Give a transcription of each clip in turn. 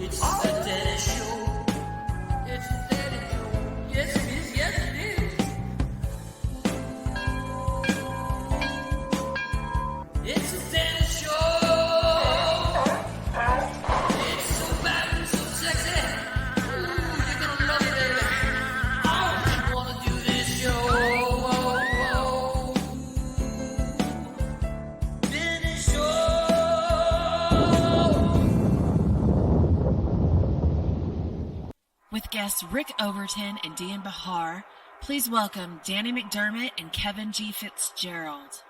It's the Daddy Show. It's the Daddy Show. Yes, it is. Yes, it is. It's the Daddy Show. It's so bad and so sexy. Ooh, you're gonna love it, baby. Oh, you wanna do this show. Daddy Show. With guests Rick Overton and Dian Bachar, please welcome Danny McDermott and Kevin G. Fitzgerald.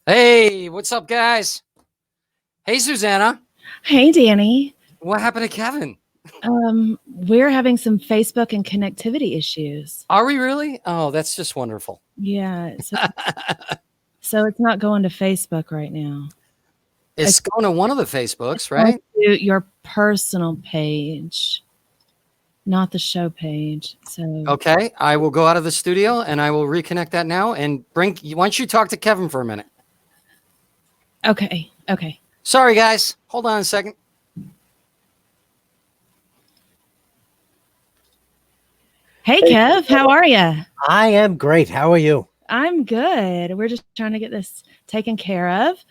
Hey, what's up, guys? Hey, Susanna. Hey, Danny. What happened to Kevin? We're having some Facebook and connectivity issues. Are we really? Oh, that's just wonderful. Yeah. So it's not going to Facebook right now. It's going to one of the Facebooks, right? To your personal page, not the show page. So Okay, I will go out of the studio and I will reconnect that now and why don't you talk to Kevin for a minute? Okay. Sorry, guys. Hold on a second. Hey, Kev, how are you? I am great. How are you? I'm good. We're just trying to get this taken care of.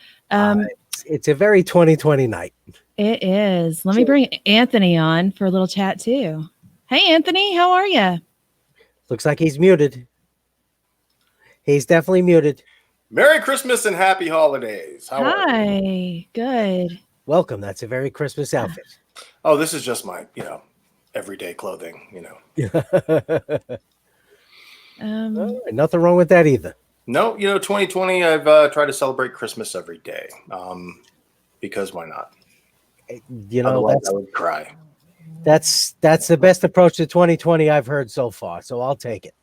It's a very 2020 night. It is. Let me bring Anthony on for a little chat too. Hey, Anthony, how are you? Looks like he's muted. He's definitely muted. Merry Christmas and happy holidays. How are you? Hi. Good. Welcome. That's a very Christmas outfit. Oh, this is just my, everyday clothing, Oh, nothing wrong with that either. No, 2020, I've tried to celebrate Christmas every day. Because why not? Otherwise, I would cry. That's the best approach to 2020 I've heard so far. So I'll take it.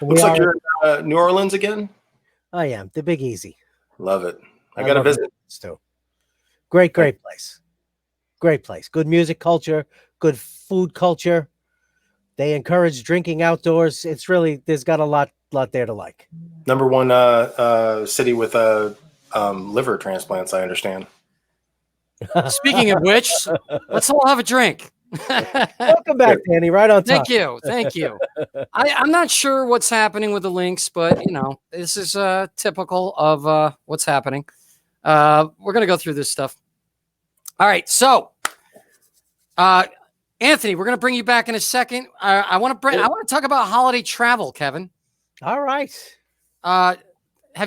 Looks like you're in New Orleans again. I am. The Big Easy. Love it. I got to visit. Too. Great place. Great place. Good music culture. Good food culture. They encourage drinking outdoors. It's really, there's got a lot there to like. Number one city with liver transplants, I understand. Speaking of which, let's all have a drink. Welcome back, Danny. Right on time. Thank you. I'm not sure what's happening with the links, but this is typical of what's happening. We're gonna go through this stuff. All right, so Anthony, we're gonna bring you back in a second. I want to talk about holiday travel, Kevin. All right. Have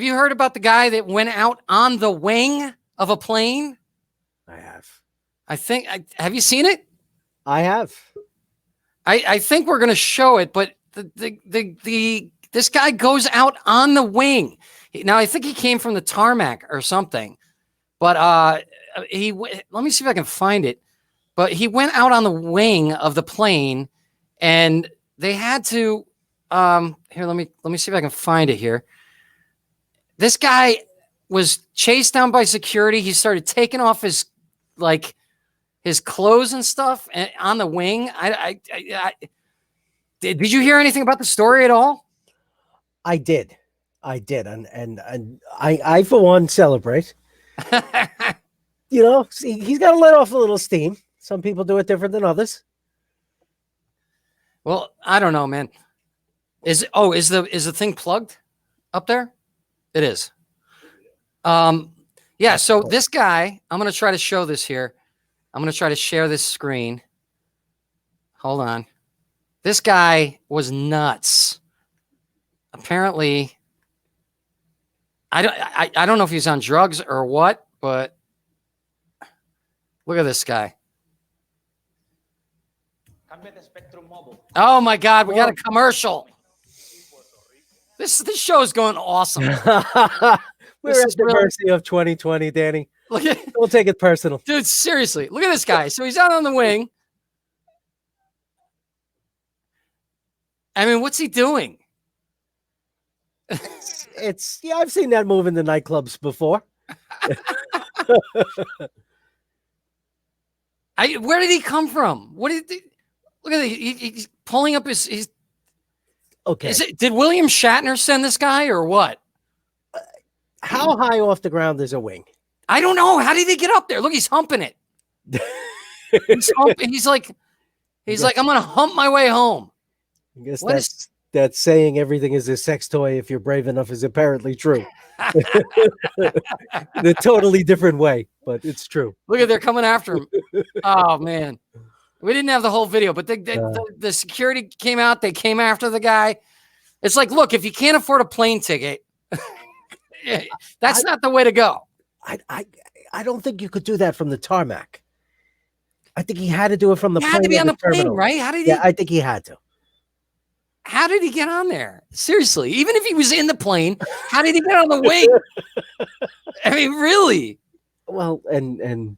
you heard about the guy that went out on the wing of a plane? I have. Have you seen it? I have. I think we're going to show it, but this guy goes out on the wing. Now I think he came from the tarmac or something, but let me see if I can find it. But he went out on the wing of the plane, and they had to. Here, let me see if I can find it here. This guy was chased down by security. He started taking off his clothes and stuff on the wing. Did you hear anything about the story at all? I did. And I for one celebrate. He's got to let off a little steam. Some people do it different than others. Well, I don't know, man. Is the thing plugged up there? It is. Yeah. So this guy, I'm going to try to show this here. I'm going to try to share this screen. Hold on. This guy was nuts. Apparently, I don't know if he's on drugs or what, but look at this guy. Oh my God, we got a commercial. This show is going awesome. We're This at is the really- mercy of 2020, Danny. Look at, Don't take it personal. dude, seriously, look at this guy. So he's out on the wing. I mean, what's he doing? It's I've seen that move in the nightclubs before. Where did he come from? What did look at he's pulling up his Okay. did William Shatner send this guy or what? How high off the ground is a wing? I don't know. How did he get up there? Look, he's humping it. He's humping. He's like, I'm gonna hump my way home. I guess What that's saying everything is a sex toy if you're brave enough is apparently true. In a totally different way, but it's true. Look at they're coming after him. Oh man, we didn't have the whole video, but the security came out. They came after the guy. It's like, look, if you can't afford a plane ticket, that's not the way to go. I don't think you could do that from the tarmac. I think he had to do it from the He plane. had to be or on the plane, terminal. right? How did he? Yeah, I think he had to. How did he get on there? Seriously, even if he was in the plane, how did he get on the wing? I mean, really? Well, and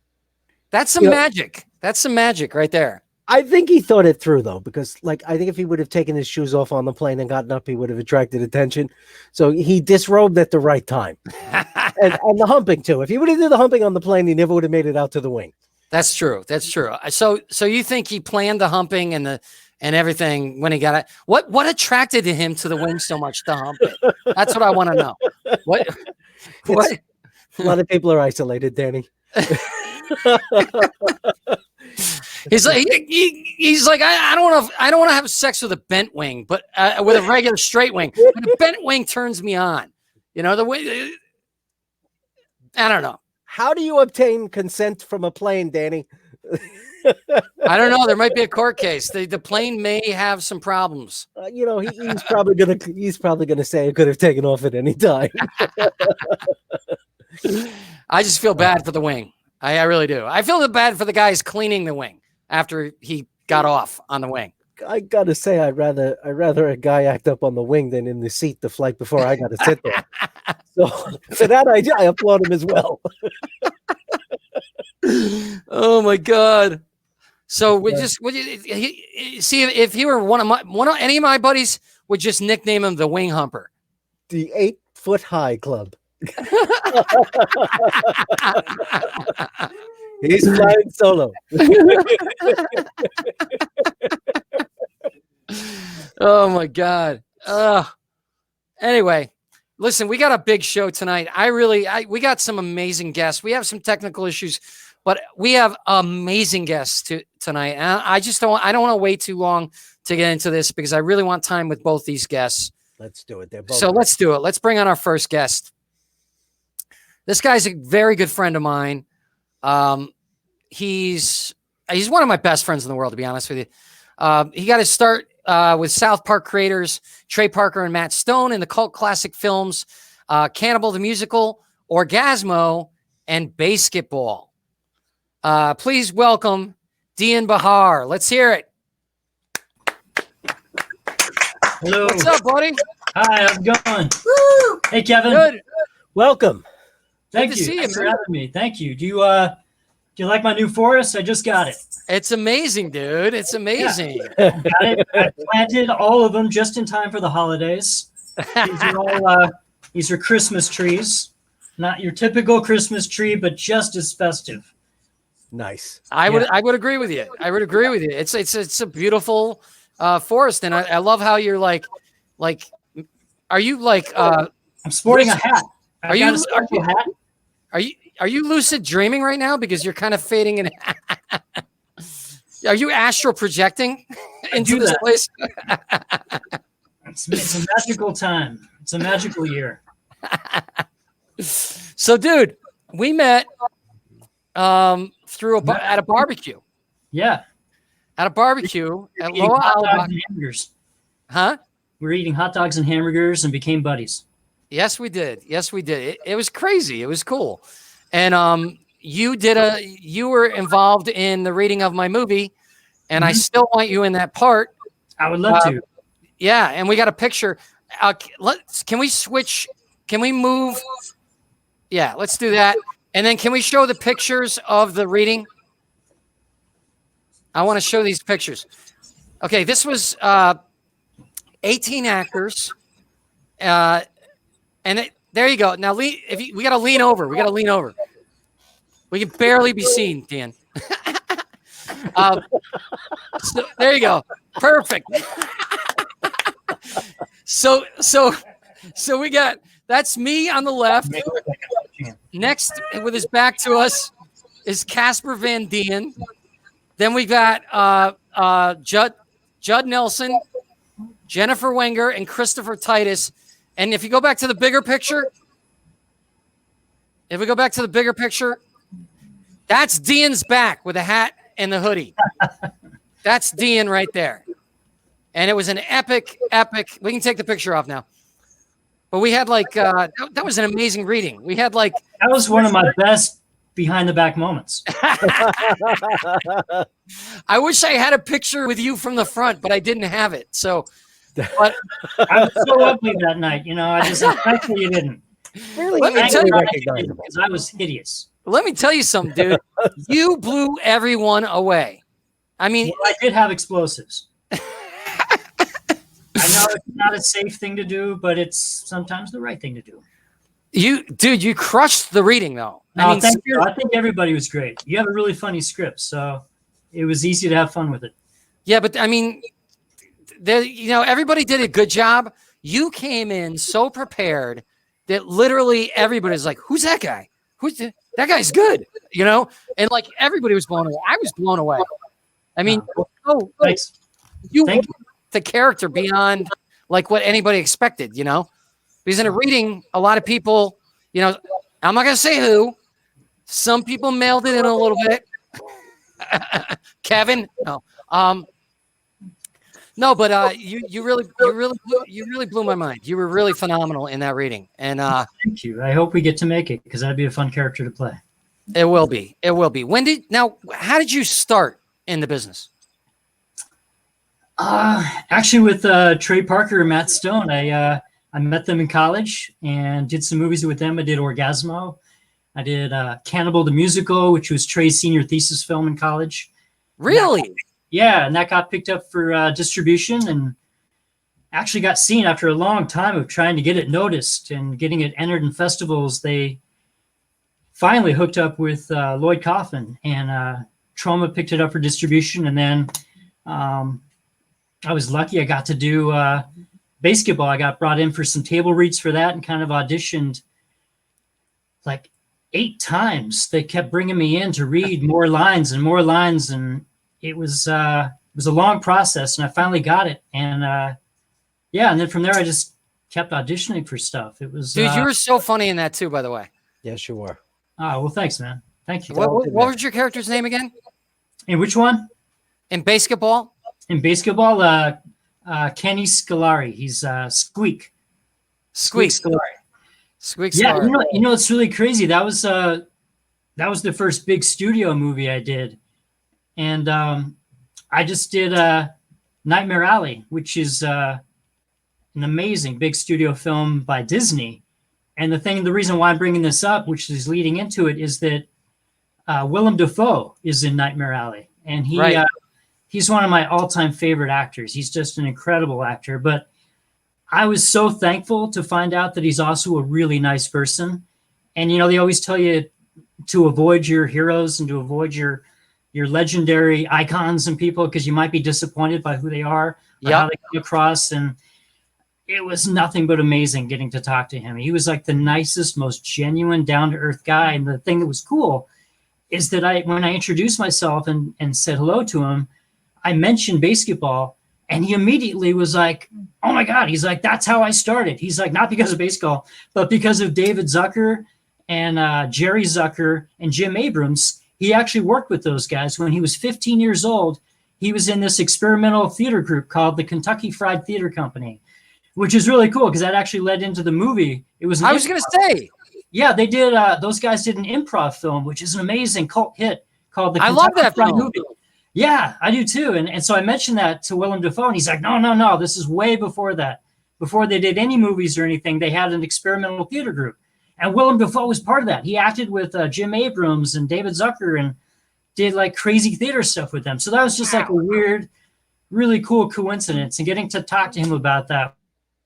That's some magic. That's some magic right there. I think he thought it through though, because like I think if he would have taken his shoes off on the plane and gotten up, he would have attracted attention. So he disrobed at the right time, and the humping too. If he would have did the humping on the plane, he never would have made it out to the wing. That's true. That's true. So you think he planned the humping and everything when he got it? What attracted him to the wing so much to hump it? That's what I want to know. What? A lot of people are isolated, Danny. He's like I don't want to have sex with a bent wing, but with a regular straight wing. But a bent wing turns me on. You know the way. I don't know. How do you obtain consent from a plane, Danny? I don't know. There might be a court case. The plane may have some problems. He's probably gonna say it could have taken off at any time. I just feel bad for the wing. I really do. I feel bad for the guys cleaning the wing after he got off on the wing. I gotta say, I'd rather a guy act up on the wing than in the seat the flight before I got to sit there. So for that I applaud him as well. Oh my God! So we see if he were any of my buddies would just nickname him the Wing Humper. The 8 foot high club. He's flying solo. Oh my God. Anyway, listen, we got a big show tonight. We got some amazing guests. We have some technical issues, but we have amazing guests tonight. And I don't want to wait too long to get into this because I really want time with both these guests. Let's do it. Let's do it. Let's bring on our first guest. This guy's a very good friend of mine. He's one of my best friends in the world, to be honest with you. He got his start with South Park creators Trey Parker and Matt Stone in the cult classic films Cannibal the Musical, Orgazmo, and BASEketball. Please welcome Dian Bachar. Let's hear it. Hello. What's up, buddy? Hi, how's it going? Woo! Hey, Kevin. Good. Welcome. Thank Good you. to see you, Thanks for man. having me. Thank you. Do you like my new forest? I just got it. It's amazing, dude. It's amazing. Got it. I planted all of them just in time for the holidays. These are Christmas trees. Not your typical Christmas tree, but just as festive. Nice. I would agree with you. I would agree with you. It's a beautiful forest, and I love how you're like, are you like? I'm sporting a hat. Are you hat? Are you lucid dreaming right now because you're kind of fading in? Are you astral projecting into this place? It's a magical time. It's a magical year. So, dude, we met at a barbecue. Yeah. At a barbecue at Eating Loa hot dogs Alabama. and hamburgers. Huh? We were eating hot dogs and hamburgers and became buddies. Yes, we did. Yes, we did. It was crazy. It was cool. And you were involved in the reading of my movie, and I still want you in that part. I would love to. Yeah, and we got a picture. Can we switch? Can we move Yeah, let's do that. And then can we show the pictures of the reading? I want to show these pictures. Okay, this was 18 actors. There you go. Now, we got to lean over. We got to lean over. We can barely be seen, Dan. So there you go. Perfect. So we got, that's me on the left. Next, with his back to us, is Casper Van Dien. Then we got Judd Nelson, Jennifer Wenger, and Christopher Titus. And if you go back to the bigger picture, that's Dean's back with the hat and the hoodie. That's Dean right there. And it was an epic. We can take the picture off now. But we had that was an amazing reading. We had that was one of my best behind the back moments. I wish I had a picture with you from the front, but I didn't have it. So, but I was so ugly that night. Thankfully you didn't. Really? Let me tell you, because I was hideous. Let me tell you something, dude. You blew everyone away. I mean, I did have explosives. I know it's not a safe thing to do, but it's sometimes the right thing to do. You crushed the reading, though. Thank you. I think everybody was great. You have a really funny script, so it was easy to have fun with it. Yeah, but I mean, everybody did a good job. You came in so prepared that literally everybody's like, "Who's that guy? That guy's good?" And everybody was blown away. I was blown away. I mean, thanks. Thank you. The character beyond what anybody expected, because in a reading, a lot of people, I'm not going to say who, some people mailed it in a little bit. Kevin, no, but you really blew my mind. You were really phenomenal in that reading. And thank you. I hope we get to make it, because that'd be a fun character to play. It will be. How did you start in the business? Actually, with Trey Parker and Matt Stone, I met them in college and did some movies with them. I did Orgazmo. I did Cannibal the Musical, which was Trey's senior thesis film in college. Really? And that got picked up for distribution and actually got seen after a long time of trying to get it noticed and getting it entered in festivals. They finally hooked up with Lloyd Kaufman, and Trauma picked it up for distribution. And then I was lucky. I got to do BASEketball. I got brought in for some table reads for that and kind of auditioned 8 times. They kept bringing me in to read more lines. And it was a long process, and I finally got it. And and then from there, I just kept auditioning for stuff. It was, dude, you were so funny in that too, by the way. Yes, you were. Oh, well, thanks, man. Thank you. What was your character's name again? In which one? In BASEketball? In BASEketball, Kenny Scolari. He's Squeak. Squeak Scolari. Squeak Yeah, Scolari. it's really crazy. That was the first big studio movie I did, and I just did Nightmare Alley, which is an amazing big studio film by Disney. And the reason why I'm bringing this up, which is leading into it, is that Willem Dafoe is in Nightmare Alley, and he's one of my all-time favorite actors. He's just an incredible actor. But I was so thankful to find out that he's also a really nice person. And, they always tell you to avoid your heroes and to avoid your legendary icons and people, because you might be disappointed by who they are, or how they come across. And it was nothing but amazing getting to talk to him. He was the nicest, most genuine, down-to-earth guy. And the thing that was cool is that when I introduced myself and said hello to him, I mentioned BASEketball, and he immediately was like, "Oh my God." He's like, "That's how I started." He's like, not because of BASEketball, but because of David Zucker and Jerry Zucker and Jim Abrams. He actually worked with those guys. When he was 15 years old, he was in this experimental theater group called the Kentucky Fried Theater Company, which is really cool because that actually led into the movie. It was. I was going to say. Yeah, they did. Those guys did an improv film, which is an amazing cult hit called the Kentucky I love that Fried film. Movie. Yeah, I do too. And so I mentioned that to Willem Dafoe, and he's like, no, this is way before that. Before they did any movies or anything, they had an experimental theater group. And Willem Dafoe was part of that. He acted with Jim Abrams and David Zucker and did like crazy theater stuff with them. So that was just like a weird, really cool coincidence. And getting to talk to him about that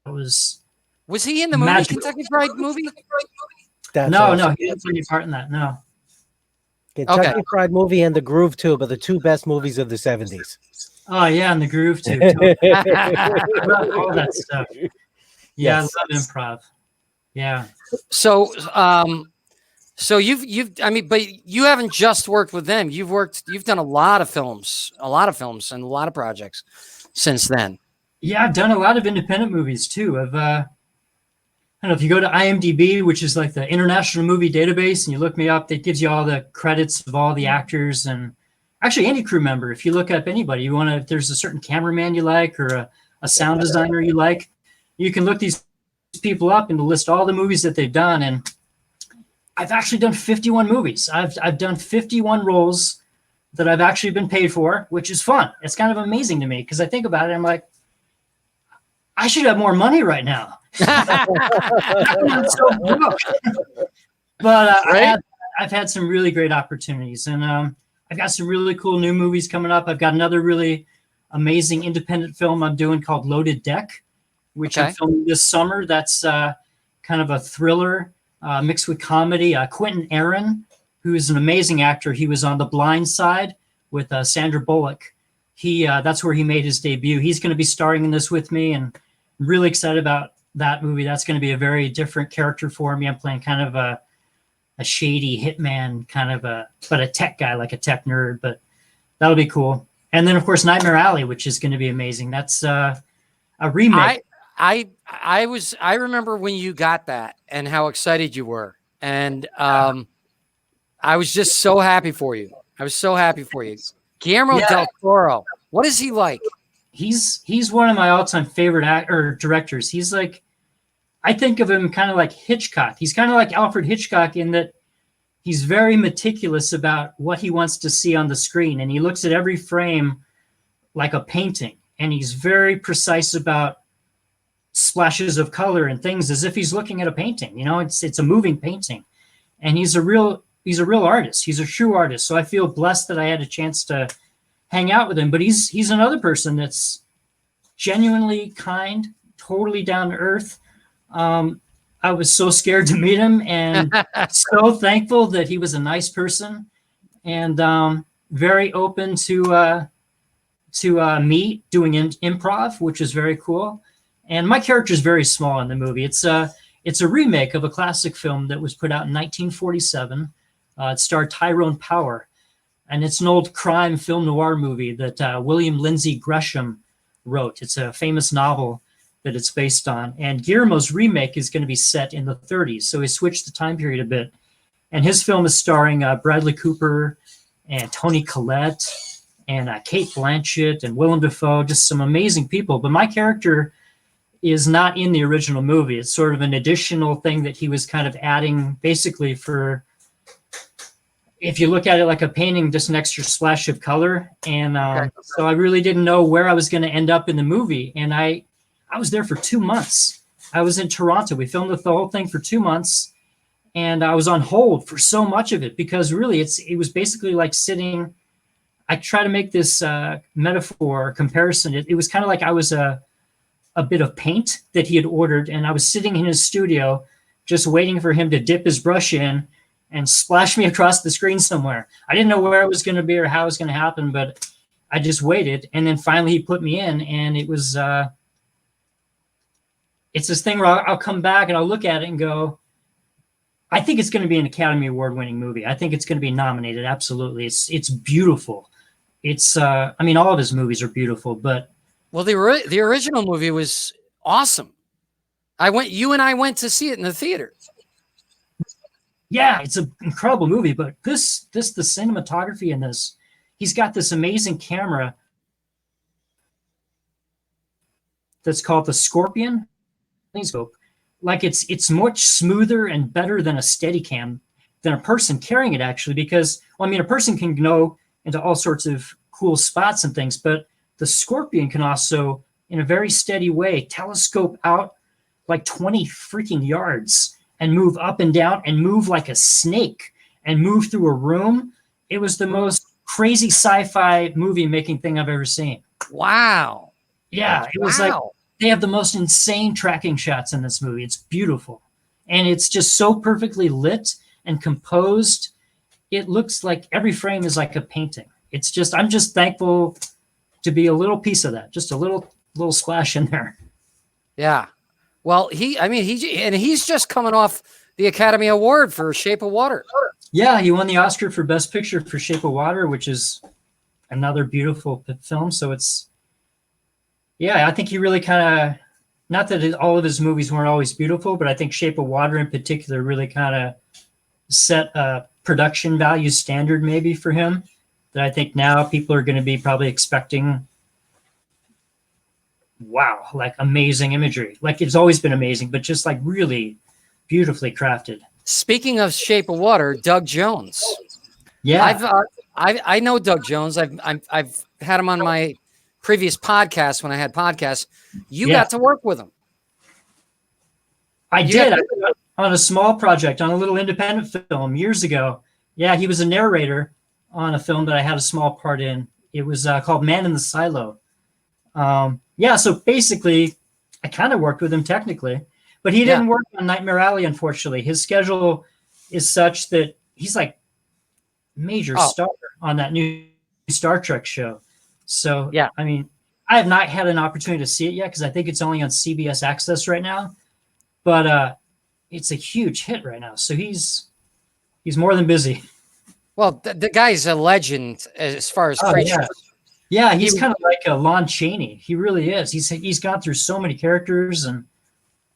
was he in the movie magical. Kentucky Fried Movie? That's No, awesome. he didn't play any part in that. No. Kentucky Fried Movie and The Groove Tube are the two best movies of the 70s. Oh yeah, and The Groove too. Totally. All that stuff. Yeah, Yes. I love improv. Yeah. So you've I mean, but you haven't just worked with them. You've done a lot of films and a lot of projects since then. Yeah, I've done a lot of independent movies too. I don't know if you go to IMDb, which is like the International Movie Database, and you look me up, that gives you all the credits of all the actors and actually any crew member. If you look up anybody, if there's a certain cameraman you like or a sound designer you like, you can look these people up and list all the movies that they've done. And I've actually done 51 movies. I've done 51 roles that I've actually been paid for, which is fun. It's kind of amazing to me because I think about it. I'm like, I should have more money right now. I'm so broke. But Right? I've had some really great opportunities, and I've got some really cool new movies coming up. I've got another really amazing independent film I'm doing called Loaded Deck, which I'm filming this summer. That's kind of a thriller mixed with comedy. Quentin Aaron, who is an amazing actor, he was on The Blind Side with Sandra Bullock. That's where he made his debut. He's going to be starring in this with me, and I'm really excited about that movie. That's going to be a very different character for me. I'm playing kind of a shady hitman, but a tech guy, like a tech nerd, but that'll be cool. And then of course Nightmare Alley, which is going to be amazing. That's a remake. I remember when you got that and how excited you were. And I was just so happy for you. Guillermo Del Toro. What is he like? He's one of my all-time favorite directors. He's like, I think of him kind of like Hitchcock. He's kind of like Alfred Hitchcock in that he's very meticulous about what he wants to see on the screen. And he looks at every frame like a painting. And he's very precise about splashes of color and things as if he's looking at a painting. You know, it's a moving painting. And he's a real artist. He's a true artist. So I feel blessed that I had a chance to hang out with him. But he's another person that's genuinely kind, totally down to earth. I was so scared to meet him, and so thankful that he was a nice person and very open to me doing improv, which is very cool. And my character is very small in the movie. It's a remake of a classic film that was put out in 1947. It starred Tyrone Power, and it's an old crime film noir movie that William Lindsay Gresham wrote. It's a famous novel that it's based on. And Guillermo's remake is going to be set in the 30s. So he switched the time period a bit. And his film is starring Bradley Cooper and Toni Collette and Cate Blanchett and Willem Dafoe, just some amazing people. But my character is not in the original movie. It's sort of an additional thing that he was kind of adding basically for, if you look at it like a painting, just an extra splash of color. And so I really didn't know where I was going to end up in the movie. And I was there for 2 months. I was in Toronto. We filmed the whole thing for 2 months, and I was on hold for so much of it because really it was basically like sitting. I try to make this metaphor comparison. It was kind of like I was a bit of paint that he had ordered, and I was sitting in his studio just waiting for him to dip his brush in and splash me across the screen somewhere. I didn't know where it was going to be or how it was going to happen, but I just waited, and then finally he put me in, and it was it's this thing where I'll come back and I'll look at it and go, I think it's going to be an Academy Award winning movie. I think it's going to be nominated. Absolutely. It's beautiful. It's, I mean, all of his movies are beautiful, but. Well, the original movie was awesome. You and I went to see it in the theater. Yeah, it's an incredible movie, but the cinematography in this, he's got this amazing camera that's called the Scorpion. Like it's much smoother and better than a Steadicam, than a person carrying it actually, because well, I mean a person can go into all sorts of cool spots and things, but the Scorpion can also, in a very steady way, telescope out like 20 freaking yards and move up and down and move like a snake and move through a room. It was the most crazy sci-fi movie making thing I've ever seen. Wow. Yeah, it was like they have the most insane tracking shots in this movie. It's beautiful. And it's just so perfectly lit and composed. It looks like every frame is like a painting. It's just, I'm just thankful to be a little piece of that, just a little splash in there. Yeah. Well, he's just coming off the Academy Award for Shape of Water. Yeah, he won the Oscar for Best Picture for Shape of Water, which is another beautiful film. So it's, yeah, I think he really kind of, not that all of his movies weren't always beautiful, but I think Shape of Water in particular really kind of set a production value standard maybe for him that I think now people are going to be probably expecting, wow, like amazing imagery. Like it's always been amazing, but just like really beautifully crafted. Speaking of Shape of Water, Doug Jones. Yeah. I know Doug Jones. I've had him on my previous podcast when I had podcasts. You got to work with him. I did. On a small project, on a little independent film years ago. Yeah, he was a narrator on a film that I had a small part in. It was called Man in the Silo. Yeah, so basically, I kind of worked with him technically, but he didn't work on Nightmare Alley, unfortunately. His schedule is such that he's like major star on that new Star Trek show. So, yeah, I mean, I have not had an opportunity to see it yet because I think it's only on CBS Access right now. But it's a huge hit right now. So he's more than busy. Well, the guy's a legend as far as creatures. Yeah, he's kind of like a Lon Chaney. He really is. He's gone through so many characters and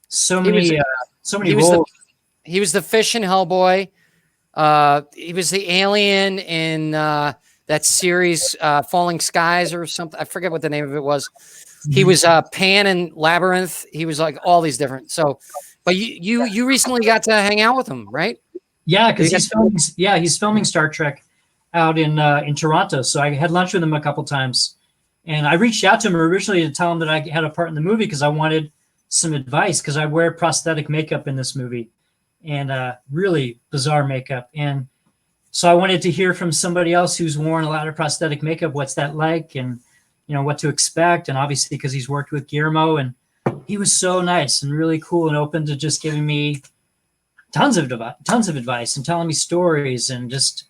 so many roles. He was the fish in Hellboy. He was the alien in that series, Falling Skies or something. I forget what the name of it was. He was Pan in Labyrinth. He was like all these different. So, but you recently got to hang out with him, right? Yeah, because he's filming Star Trek out in Toronto. So I had lunch with him a couple times, and I reached out to him originally to tell him that I had a part in the movie because I wanted some advice because I wear prosthetic makeup in this movie, and really bizarre makeup. And so I wanted to hear from somebody else who's worn a lot of prosthetic makeup. What's that like? And what to expect. And obviously because he's worked with Guillermo, and he was so nice and really cool and open to just giving me tons of advice and telling me stories, and just,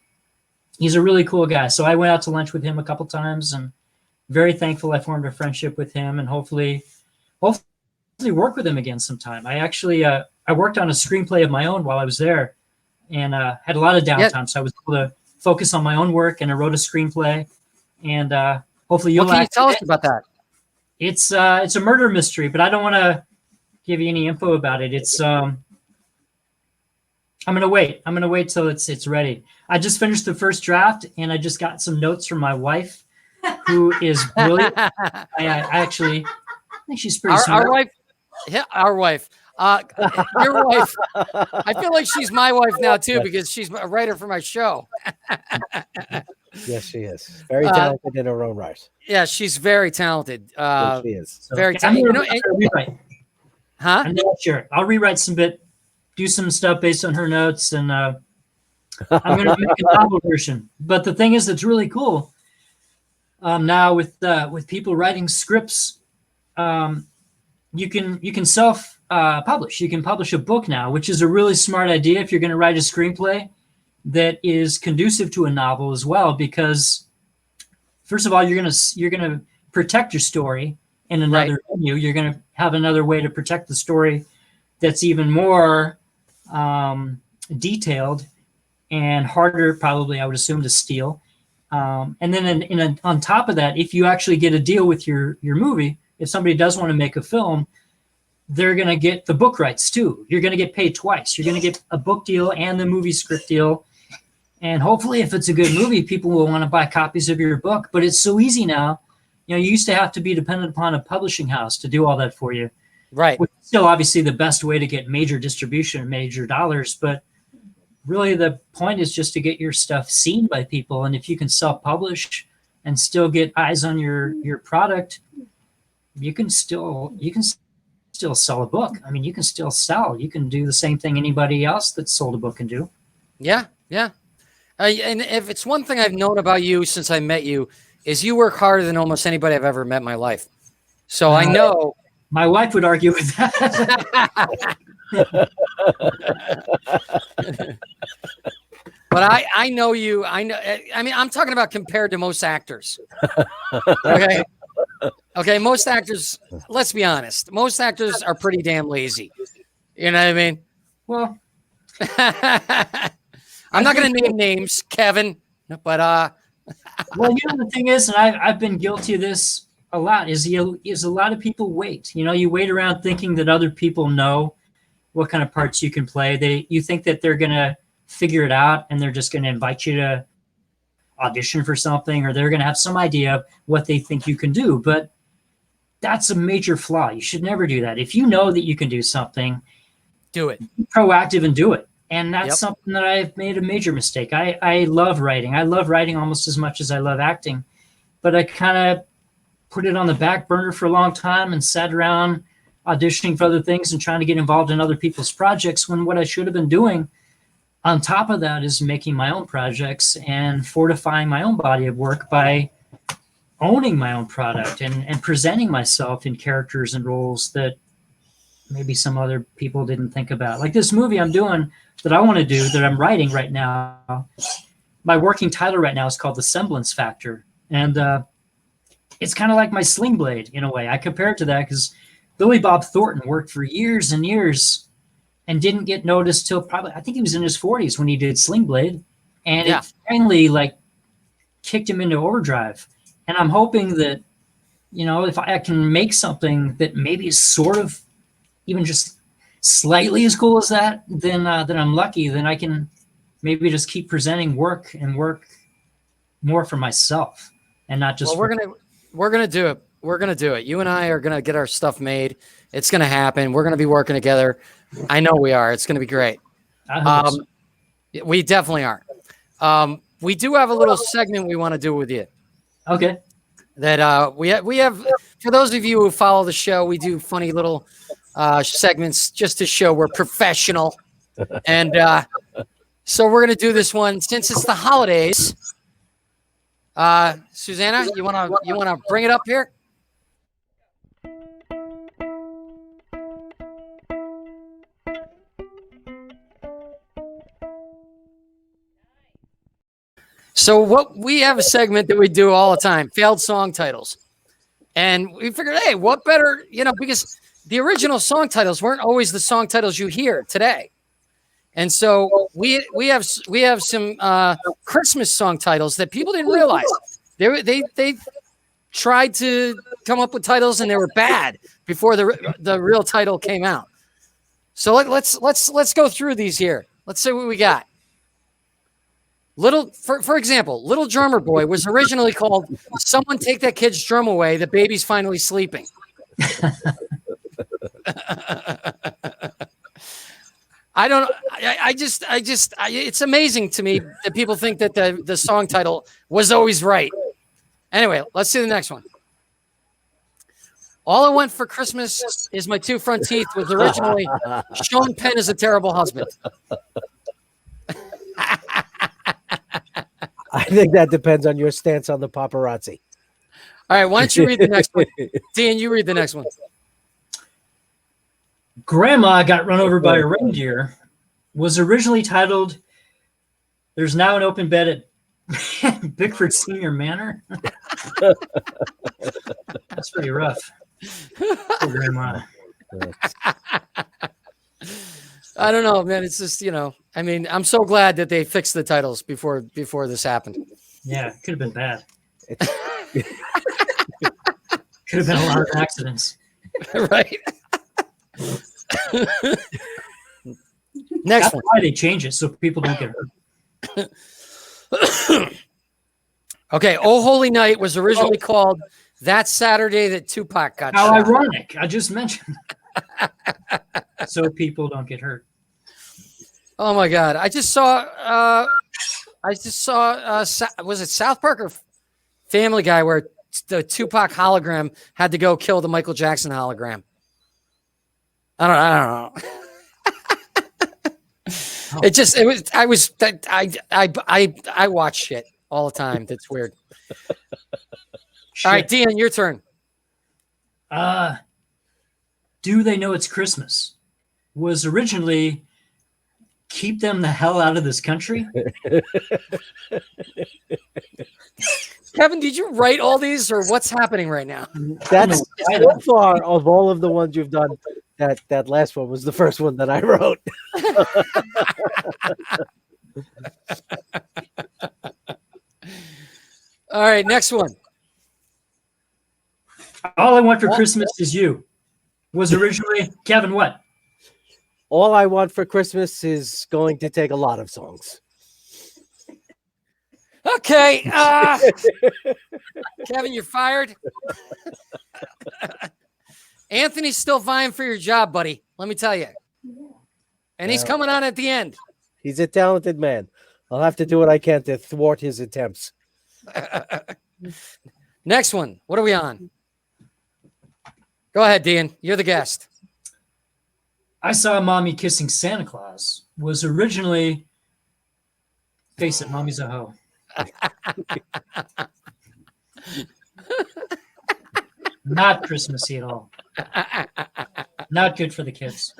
he's a really cool guy. So I went out to lunch with him a couple times, and very thankful I formed a friendship with him, and hopefully work with him again sometime. I actually, I worked on a screenplay of my own while I was there, and had a lot of downtime. So I was able to focus on my own work, and I wrote a screenplay, and hopefully you'll. What can you tell us about that? It's a murder mystery, but I don't want to give you any info about it. It's I'm gonna wait till it's ready. I just finished the first draft, and I just got some notes from my wife, who is brilliant. I think she's pretty smart. Our wife. Your wife. I feel like she's my wife now too, because she's a writer for my show. Yes, she is very talented in her own right. Yeah, she's very talented. Yes, she is very talented. I'm not sure. I'll rewrite some bit, do some stuff based on her notes, and I'm going to make a novel version. But the thing is, it's really cool. Now with people writing scripts, you can self publish. You can publish a book now, which is a really smart idea if you're going to write a screenplay that is conducive to a novel as well. Because first of all, you're gonna protect your story in another venue. You're going to have another way to protect the story that's even more detailed and harder, probably, I would assume, to steal. And then on top of that, if you actually get a deal with your movie, if somebody does want to make a film, they're going to get the book rights too. You're going to get paid twice. You're going to get a book deal and the movie script deal. And hopefully, if it's a good movie, people will want to buy copies of your book. But it's so easy now. You used to have to be dependent upon a publishing house to do all that for you. Right. Which is still obviously the best way to get major distribution and major dollars. But really, the point is just to get your stuff seen by people. And if you can self-publish and still get eyes on your product, you can still still sell a book. I mean, you can still sell. You can do the same thing anybody else that sold a book can do. Yeah, yeah. And if it's one thing I've known about you since I met you, is you work harder than almost anybody I've ever met in my life. So I know. My wife would argue with that. But I know you. I know. I mean, I'm talking about compared to most actors. Okay. Okay. Most actors, let's be honest. Most actors are pretty damn lazy. You know what I mean? Well, I'm not going to name names, Kevin, but well, the thing is, and I've been guilty of this a lot. Is a lot of people wait. You wait around thinking that other people know what kind of parts you can play. You think that they're going to figure it out, and they're just going to invite you to audition for something, or they're going to have some idea of what they think you can do. But that's a major flaw. You should never do that. If you know that you can do something, do it. Be proactive and do it. And that's something that I've made a major mistake. I love writing. I love writing almost as much as I love acting, but I kind of put it on the back burner for a long time and sat around auditioning for other things and trying to get involved in other people's projects, when what I should have been doing on top of that is making my own projects and fortifying my own body of work by owning my own product and presenting myself in characters and roles that maybe some other people didn't think about. Like this movie I'm doing that I want to do, that I'm writing right now. My working title right now is called The Semblance Factor. And it's kind of like my Sling Blade in a way. I compare it to that because Billy Bob Thornton worked for years and years and didn't get noticed till probably, I think he was in his 40s when he did Sling Blade. And it finally kicked him into overdrive. And I'm hoping that, if I can make something that maybe is sort of even just slightly as cool as that, then I'm lucky. Then I can maybe just keep presenting work more for myself and not just. Well, we're gonna do it. We're gonna do it. You and I are gonna get our stuff made. It's gonna happen. We're gonna be working together. I know we are. It's gonna be great. We definitely are. We do have a little segment we want to do with you. Okay. That we have for those of you who follow the show, we do funny little segments just to show we're professional. And so we're going to do this one since it's the holidays. Susanna, you want to bring it up here? So we have a segment that we do all the time, failed song titles. And we figured, hey, what better, because the original song titles weren't always the song titles you hear today. And so we have some Christmas song titles that people didn't realize. They tried to come up with titles and they were bad before the real title came out. So let's go through these here. Let's see what we got. For example, Little Drummer Boy was originally called Someone Take That Kid's Drum Away, the Baby's Finally Sleeping. It's amazing to me that people think that the song title was always right. Anyway, let's see the next one. All I Want for Christmas Is My Two Front Teeth was originally Sean Penn Is a Terrible Husband. I think that depends on your stance on the paparazzi. All right, why don't you read the next one? Dan, you read the next one. Grandma Got Run Over by a Reindeer was originally titled There's Now an Open Bed at Bickford Senior Manor. That's pretty rough. Poor Grandma. I don't know, man. It's just, I'm so glad that they fixed the titles before this happened. Yeah, it could have been bad. Could have been a lot of accidents. Right. Next That's one. why they change it so people don't get hurt. Okay, Oh Holy Night was originally called That Saturday That Tupac Got How Shot. ironic. I just mentioned. So people don't get hurt. Oh my God! I just saw. Was it South Park or Family Guy where the Tupac hologram had to go kill the Michael Jackson hologram? I don't know. I watch shit all the time. That's weird. All right, Dian, your turn. Do They Know It's Christmas? Was originally keep them the hell out of this country. Kevin, did you write all these, or what's happening right now? That's so far of all of the ones you've done. That last one was the first one that I wrote. All right, next one. All I Want for Christmas Is You. Was originally Kevin what? All I Want for Christmas is going to take a lot of songs. Okay. Kevin, you're fired. Anthony's still vying for your job, buddy. Let me tell you. And he's coming on at the end. He's a talented man. I'll have to do what I can to thwart his attempts. Next one. What are we on? Go ahead, Dian. You're the guest. I Saw Mommy Kissing Santa Claus. Was originally Face It, Mommy's a Hoe. Not Christmassy at all. Not good for the kids.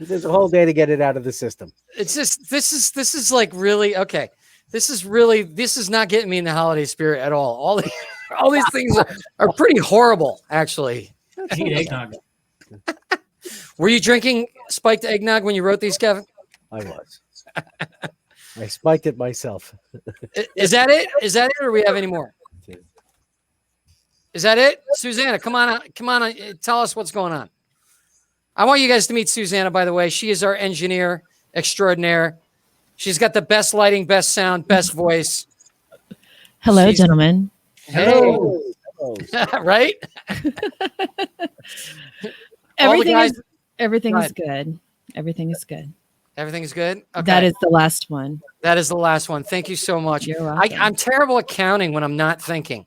There's a whole day to get it out of the system. It's just this is like really okay. This is not getting me in the holiday spirit at all. All these things are pretty horrible, actually. I need eggnog. Were you drinking spiked eggnog when you wrote these, Kevin? I was. I spiked it myself. Is that it? Is that it, or do we have any more? Is that it? Susanna, come on, tell us what's going on. I want you guys to meet Susanna, by the way. She is our engineer extraordinaire. She's got the best lighting, best sound, best voice. Hello, gentlemen. Hey. Right? Everything guys- is everything Go is ahead. good. Everything is good. Everything's good? Okay. That is the last one. That is the last one. Thank you so much. You're welcome. I'm terrible at counting when I'm not thinking.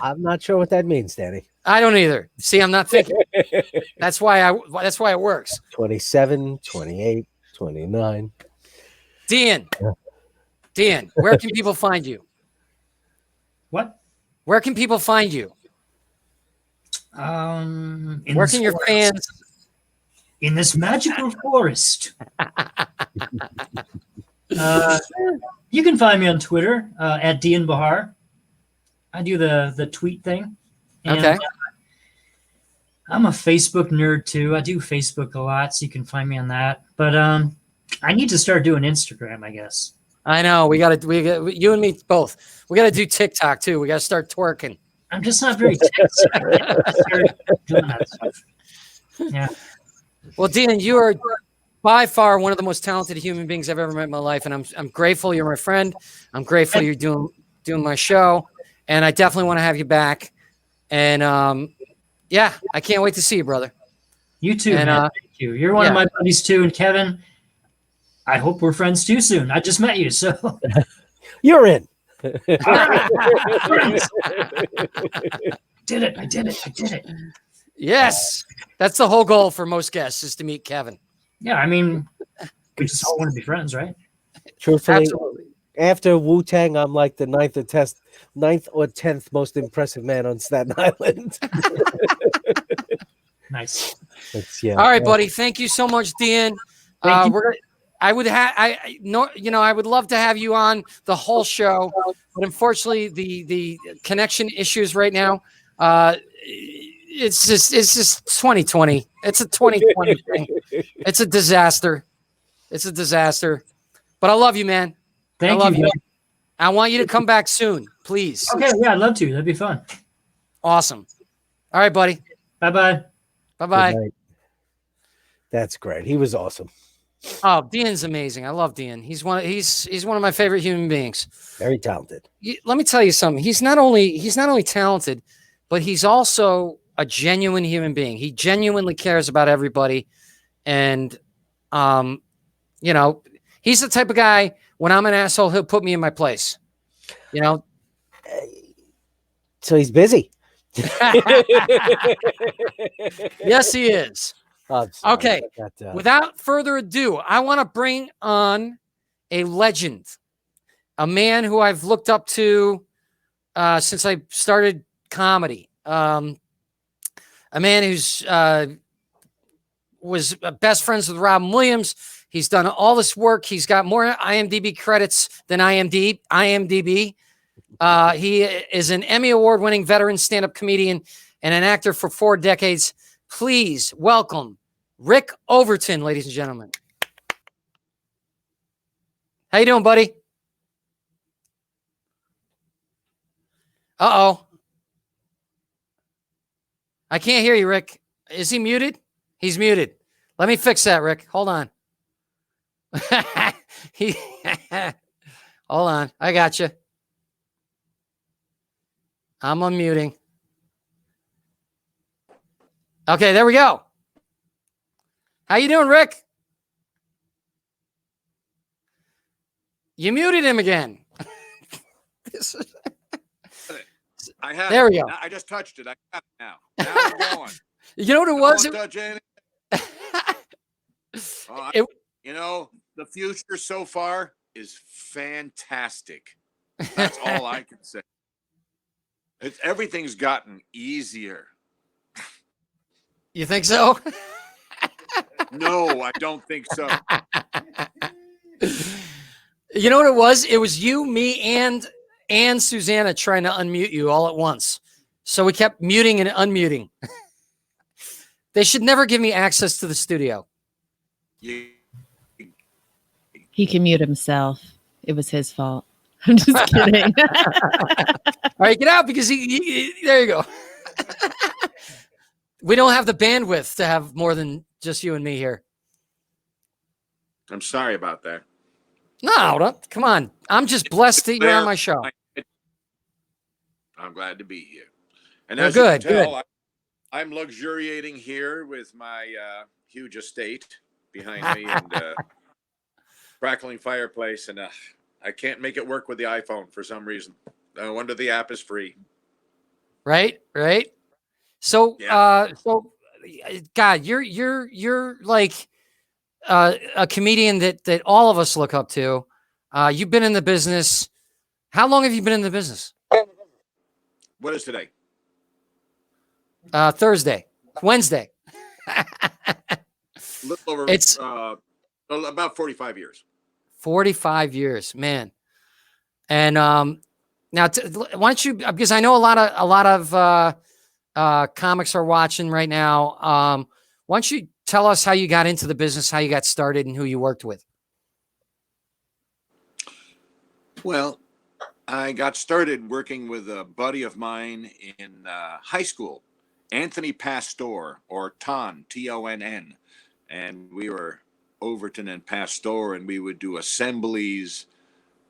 I'm not sure what that means, Danny. I don't either. See, I'm not thinking. That's why it works. 27, 28, 29. Dian, where can people find you? What? Where can people find you? Where can your fans? In this magical forest. You can find me on Twitter at Dian Bachar. I do the tweet thing. And, Okay. I'm a Facebook nerd too. I do Facebook a lot, so you can find me on that. But I need to start doing Instagram, I guess. I know we got you and me both. We got to do TikTok too. We got to start twerking. I'm just not very tech-savvy. I started doing that stuff. Yeah. Well, Dian, you are by far one of the most talented human beings I've ever met in my life, and I'm grateful you're my friend. I'm grateful you're doing my show, and I definitely want to have you back. And yeah, I can't wait to see you, brother. You too, And, man. Thank you. You're one of my buddies too, and Kevin, I hope we're friends too soon. I just met you, so You're in. all right. I did it. Yes, that's the whole goal for most guests is to meet Kevin. Yeah, I mean, we just all want to be friends, right? Truthfully, Absolutely. after Wu-Tang, I'm like the ninth or 10th most impressive man on Staten Island. Nice. All right, buddy. Thank you so much, Dian. Thank you. I would I would love to have you on the whole show, but unfortunately, the connection issues right now. It's just 2020. It's a 2020 thing. It's a disaster. But I love you, man. Thank I love you. you. I want you to come back soon, please. Okay, yeah, I'd love to. That'd be fun. Awesome. All right, buddy. Bye-bye. Bye-bye. Good night. That's great. He was awesome. Oh, Dian's amazing. I love Dian. He's one of my favorite human beings. Very talented. Let me tell you something. He's not only talented, but he's also a genuine human being. He genuinely cares about everybody. And he's the type of guy, when I'm an asshole, he'll put me in my place. So he's busy. Yes, he is. I'm sorry, Okay. but Without further ado, I want to bring on a legend, a man who I've looked up to since I started comedy. A man who's was best friends with Robin Williams. He's done all this work. He's got more IMDb credits than IMDb. He is an Emmy Award-winning veteran stand-up comedian and an actor for 4 decades. Please welcome Rick Overton, ladies and gentlemen. How you doing, buddy? Uh-oh. I can't hear you, Rick. Is he muted? He's muted. Let me fix that, Rick. Hold on. Hold on. I got you. I'm unmuting. Okay, there we go. How you doing, Rick? You muted him again. I have. There we go. I just touched it. I got it now. Now I'm going. You know what it was? Don't touch anything. You know, the future so far is fantastic. That's all I can say. Everything's gotten easier. You think so? No, I don't think so. You know what it was? It was you, me, and Susanna trying to unmute you all at once. So we kept muting and unmuting. They should never give me access to the studio. He can mute himself. It was his fault. I'm just kidding. All right, get out because he there you go. We don't have the bandwidth to have more than just you and me here. I'm sorry about that. No, come on. I'm just blessed that you're on my show. I'm glad to be here. And Well, as you can good. tell, I'm luxuriating here with my huge estate behind me and crackling fireplace. And I can't make it work with the iPhone for some reason. No wonder the app is free. Right. So, Yeah. God, you're like a comedian that all of us look up to. You've been in the business. How long have you been in the business? What is today? Thursday, Wednesday. A little over. It's about 45 years. 45 years, man. And now, why don't you? Because I know a lot of comics are watching right now. Why don't you tell us how you got into the business, how you got started, and who you worked with? Well, I got started working with a buddy of mine in high school, Anthony Pastor, or Ton, Tonn. And we were Overton and Pastor, and we would do assemblies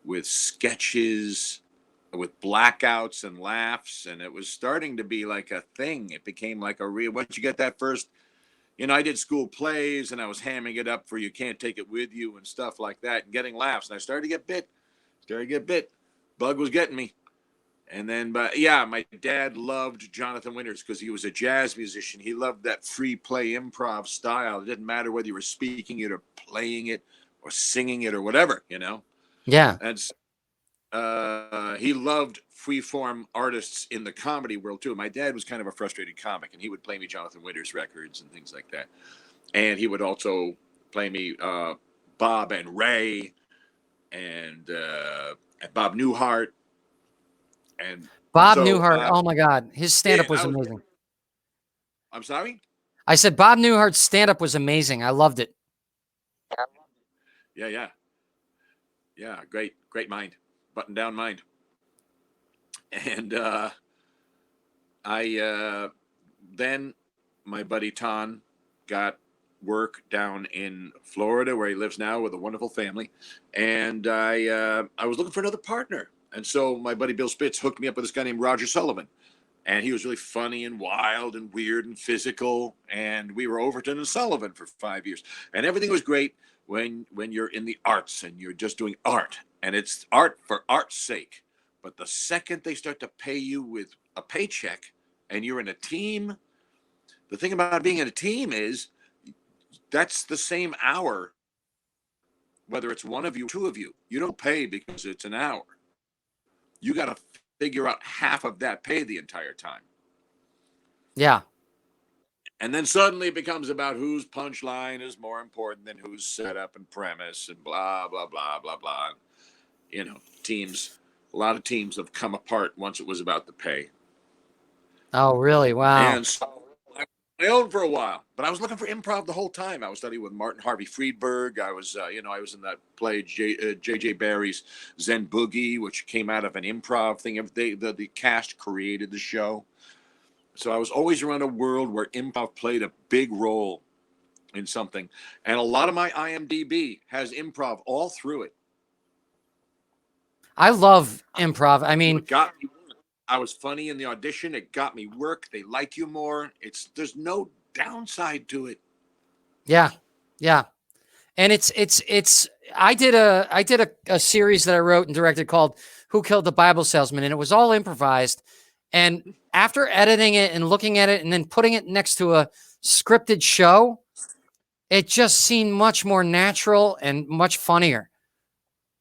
with sketches, with blackouts and laughs. And it was starting to be like a thing. It became like a real, once you get that first, I did school plays and I was hamming it up for You Can't Take It With You and stuff like that and getting laughs. And I started to get bit. Bug was getting me. And then, but yeah, my dad loved Jonathan Winters because he was a jazz musician. He loved that free play improv style. It didn't matter whether you were speaking it or playing it or singing it or whatever, Yeah. And he loved free-form artists in the comedy world too. My dad was kind of a frustrated comic, and he would play me Jonathan Winters records and things like that. And he would also play me Bob and Ray and Bob Newhart. And Bob so, Newhart. Oh my God, his stand-up was I was- amazing. I'm sorry? I said Bob Newhart's stand-up was amazing. I loved it. Yeah. Great mind, button down mind. And then my buddy Ton got work down in Florida, where he lives now with a wonderful family. And I was looking for another partner. And so my buddy Bill Spitz hooked me up with this guy named Roger Sullivan. And he was really funny and wild and weird and physical. And we were Overton and Sullivan for 5 years. And everything was great when you're in the arts and you're just doing art. And it's art for art's sake. But the second they start to pay you with a paycheck, and you're in a team, the thing about being in a team is that's the same hour, whether it's one of you, two of you. You don't pay because it's an hour. You got to figure out half of that pay the entire time. Yeah. And then suddenly it becomes about whose punchline is more important than whose setup and premise and blah, blah, blah, blah, blah. You know, a lot of teams have come apart once it was about the pay. Oh, really? Wow. And so I was on my own for a while, but I was looking for improv the whole time. I was studying with Martin Harvey Friedberg. I was in that play, J.J. Barry's Zen Boogie, which came out of an improv thing. The cast created the show. So I was always around a world where improv played a big role in something. And a lot of my IMDb has improv all through it. I love improv. I mean, It got me work. I was funny in the audition. It got me work. They like you more. There's no downside to it. yeah. Yeah. And I did a series that I wrote and directed called Who Killed the Bible Salesman, and it was all improvised. And after editing it and looking at it and then putting it next to a scripted show, it just seemed much more natural and much funnier.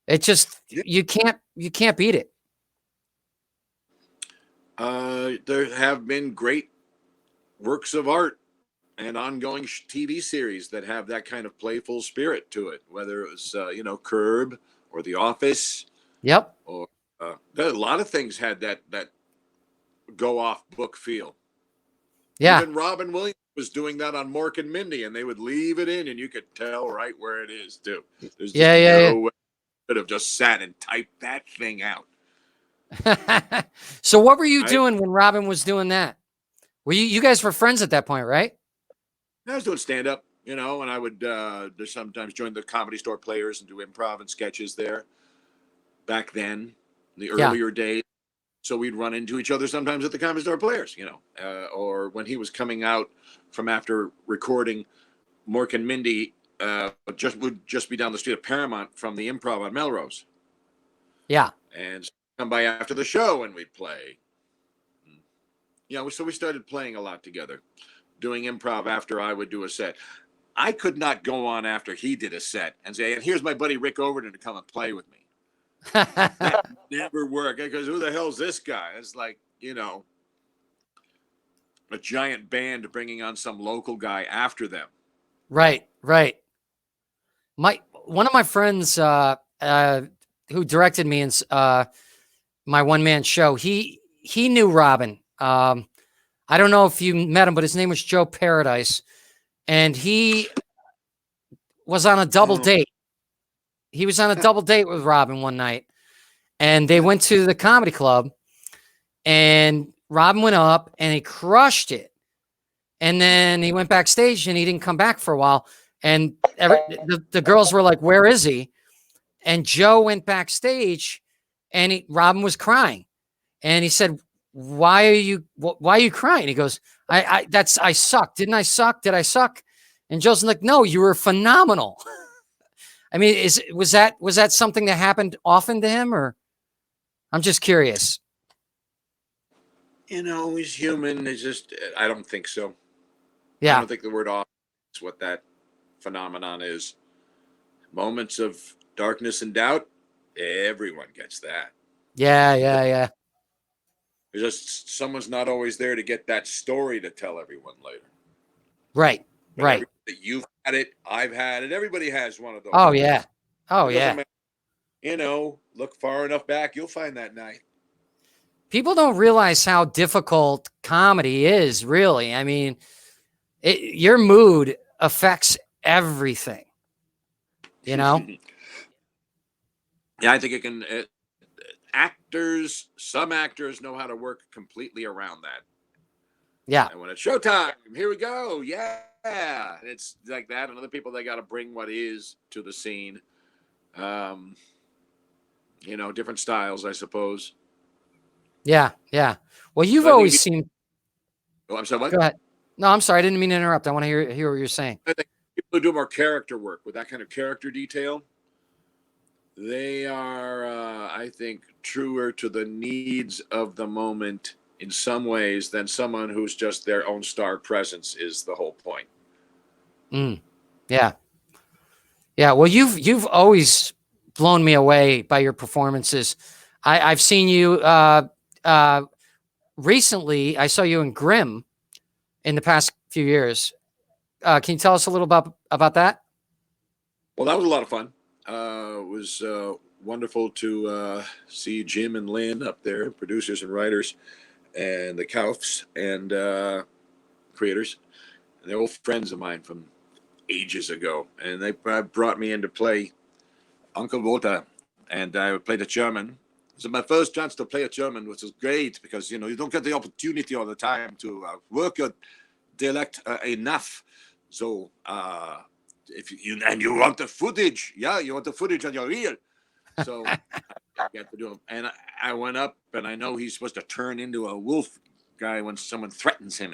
It just, you can't beat it. There have been great works of art and ongoing TV series that have that kind of playful spirit to it, whether it was, Curb or The Office. Yep. Or a lot of things had that go off book feel. Yeah. Even Robin Williams was doing that on Mork and Mindy, and they would leave it in, and you could tell right where it is too. There's just no way I could have just sat and typed that thing out. So what were you doing when Robin was doing that? Were you guys were friends at that point, right? I was doing stand up, and I would sometimes join the Comedy Store Players and do improv and sketches there. Back then, in the earlier days. So we'd run into each other sometimes at the Comedy Store Players, or when he was coming out from after recording Mork and Mindy, would just be down the street of Paramount from the Improv on Melrose. Yeah. And come by after the show and we'd play. So we started playing a lot together, doing improv after I would do a set. I could not go on after he did a set and say, and here's my buddy Rick Overton to come and play with me. That never worked, because who the hell's this guy? It's like, a giant band bringing on some local guy after them. Right. One of my friends who directed me in my one-man show, he knew Robin. I don't know if you met him, but his name was Joe Paradise, and he was on a double date. He was on a double date with Robin one night, and they went to the comedy club, and Robin went up and he crushed it. And then he went backstage and he didn't come back for a while. And the girls were like, where is he? And Joe went backstage and Robin was crying. And he said, why are you crying? He goes, I sucked. Didn't I suck? Did I suck? And Joe's like, no, you were phenomenal. I mean, was that something that happened often to him, or I'm just curious. He's human. It's just, I don't think so. Yeah. I don't think the word off is what that phenomenon is. Moments of darkness and doubt, everyone gets that. Yeah. It's just someone's not always there to get that story to tell everyone later. Right. You've had it, I've had it, everybody has one of those. Oh, yeah. Oh, yeah. Look far enough back, you'll find that night. People don't realize how difficult comedy is, really. I mean, your mood affects everything, Yeah, I think it can. Some actors know how to work completely around that. Yeah. And when it's showtime, here we go. Yeah. It's like that. And other people, they got to bring what is to the scene. Different styles, I suppose. Yeah. Well, you've always seemed. Oh, I'm sorry. What? Go ahead. No, I'm sorry. I didn't mean to interrupt. I want to hear what you're saying. I think people who do more character work with that kind of character detail, they are, I think, truer to the needs of the moment in some ways than someone who's just their own star presence is the whole point. Yeah. Yeah. Well, you've always blown me away by your performances. I've seen you recently. I saw you in Grimm in the past few years. Can you tell us a little about that? Well, that was a lot of fun. It was wonderful to see Jim and Lynn up there, producers and writers, and the Kaufs and creators. And they're old friends of mine from ages ago. And they brought me in to play Uncle Walter, and I played a German. So my first chance to play a German, which was great because, you know, you don't get the opportunity all the time to work your dialect enough. So if you want the footage, you want the footage on your reel. So I got to do it. And I went up, and I know he's supposed to turn into a wolf guy when someone threatens him.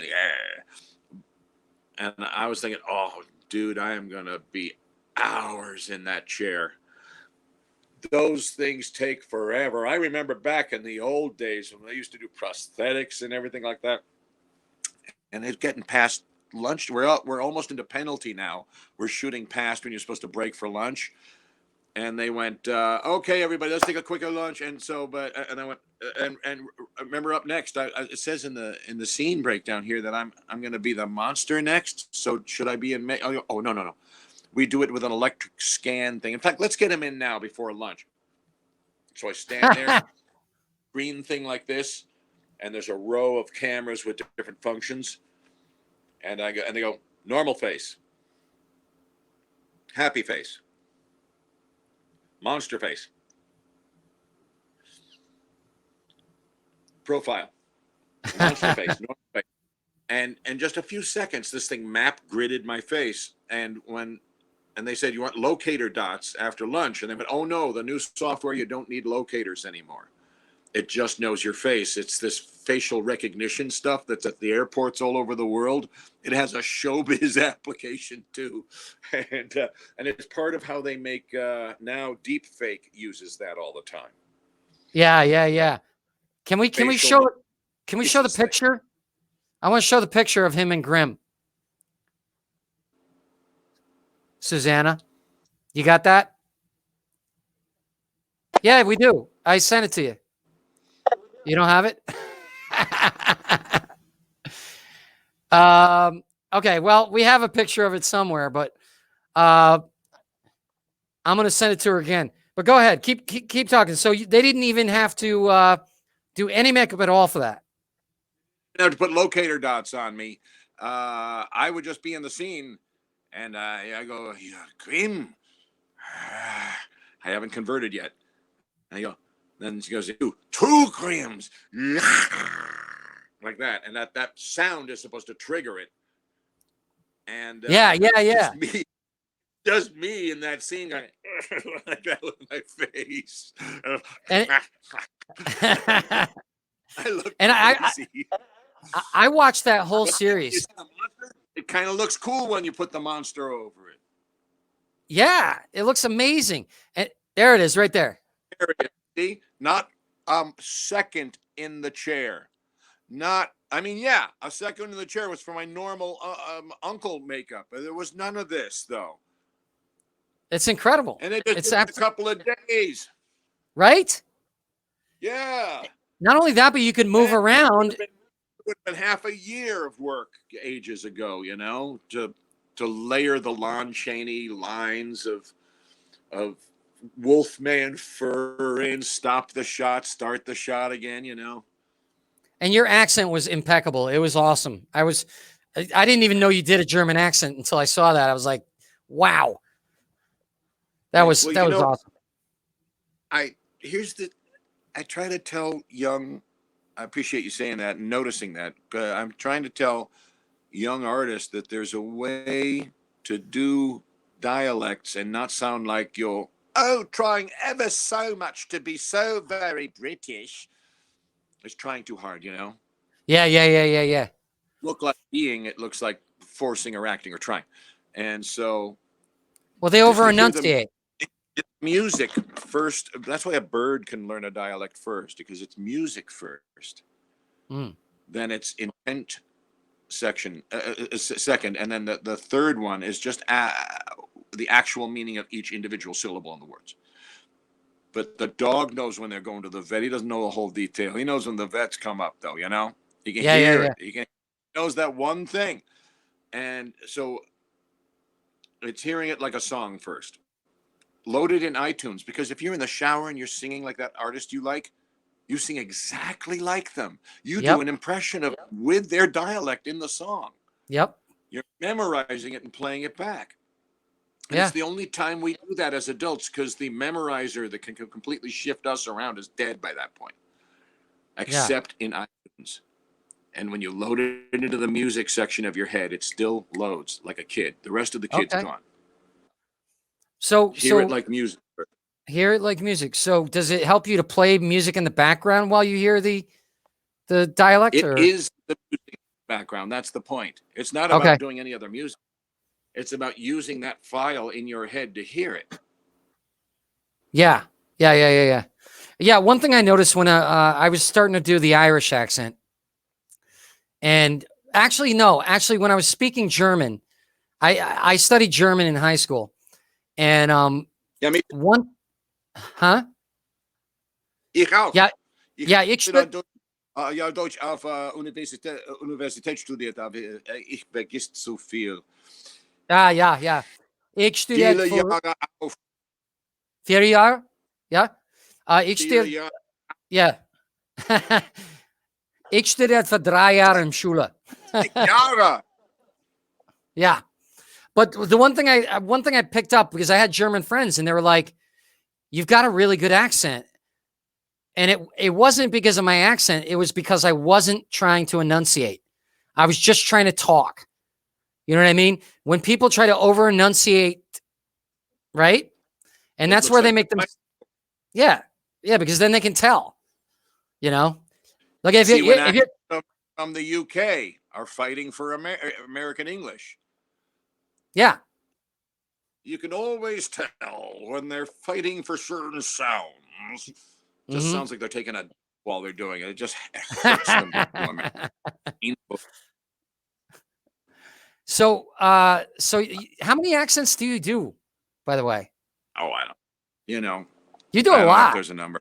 And I was thinking, oh, dude, I am going to be hours in that chair. Those things take forever. I remember back in the old days when they used to do prosthetics and everything like that. And it's getting past lunch. We're almost into penalty now. We're shooting past when you're supposed to break for lunch. And they went, okay, everybody, let's take a quicker lunch. And so, and I went, and remember up next, it says in the scene breakdown here that I'm going to be the monster next. So should I be in? Oh, no. We do it with an electric scan thing. In fact, let's get him in now before lunch. So I stand there, green thing like this, and there's a row of cameras with different functions. And they go, normal face, happy face, monster face, profile, monster face, normal face. And in just a few seconds, this thing map gridded my face. And they said, you want locator dots after lunch? And they went, oh no, the new software, you don't need locators anymore. It just knows your face. It's this facial recognition stuff that's at the airports all over the world. It has a showbiz application too. And it's part of how they make now deep fake uses that all the time. Yeah. Can we show the picture? I want to show the picture of him in Grimm. Susanna, you got that? Yeah, we do. I sent it to you. You don't have it? Okay, well, we have a picture of it somewhere, but I'm going to send it to her again. But go ahead. Keep talking. So they didn't even have to do any makeup at all for that. You have to put locator dots on me. I would just be in the scene. And I go, Cream. I haven't converted yet. And I go, then she goes, 2 creams. Like that. And that sound is supposed to trigger it. And yeah. Just me in that scene going like that with my face. And I look and crazy. I watched that whole series. It kind of looks cool when you put the monster over it. Yeah, it looks amazing. And there it is right there. There it is. See? Not second in the chair. A second in the chair was for my normal uncle makeup. There was none of this, though. It's incredible. And it just took a couple of days. Right? Yeah. Not only that, but you could move around. It would have been half a year of work ages ago, to layer the Lon Chaney lines of Wolfman fur in, stop the shot, start the shot again, And your accent was impeccable. It was awesome. I didn't even know you did a German accent until I saw that. I was like, wow. That was awesome. I try to tell young, I appreciate you saying that and noticing that. I'm trying to tell young artists that there's a way to do dialects and not sound like you're trying ever so much to be so very British. It's trying too hard, Yeah. It looks like forcing or acting or trying. And so. Well, they over enunciate. Music first. That's why a bird can learn a dialect first, because it's music first. Mm. then it's intent section second, and then the third one is just the actual meaning of each individual syllable in the words. But the dog knows when they're going to the vet. He doesn't know the whole detail. He knows when the vets come up, though. You know, he can hear it. He knows that one thing, and so it's hearing it like a song first. Load it in iTunes, because if you're in the shower and you're singing like that artist you like, you sing exactly like them. You do an impression of with their dialect in the song. Yep. You're memorizing it and playing it back. And Yeah. it's the only time we do that as adults, because the memorizer that can completely shift us around is dead by that point, except in iTunes. And when you load it into the music section of your head, it still loads like a kid. The rest of the kid's gone. So hear it like music. Hear it like music. So does it help you to play music in the background while you hear the dialect? It or? is the music background. That's the point. It's not about doing any other music. It's about using that file in your head to hear it. Yeah. One thing I noticed when I was starting to do the Irish accent, and actually, when I was speaking German, I studied German in high school, and Ich auch. Ja, ich ja, Deutsch auf Universität studiert, aber ich vergiss zu viel. Ja. Ich studiere Jahre auf. 4 Jahre? Ja. Ich studiere. Ja. Ich studiere für 3 Jahre in Schule. Jahre. Yeah. But the one thing I picked up, because I had German friends and they were like, you've got a really good accent. And it wasn't because of my accent. It was because I wasn't trying to enunciate. I was just trying to talk. You know what I mean? When people try to over enunciate, right? And that's where they make them. Yeah. Because then they can tell, you know, like if you're from the UK are fighting for American English. Yeah. You can always tell when they're fighting for certain sounds. Just sounds like they're taking a while they're doing it. It just hurts them. So how many accents do you do, by the way? Oh, I don't. You know, you do a lot. There's a number.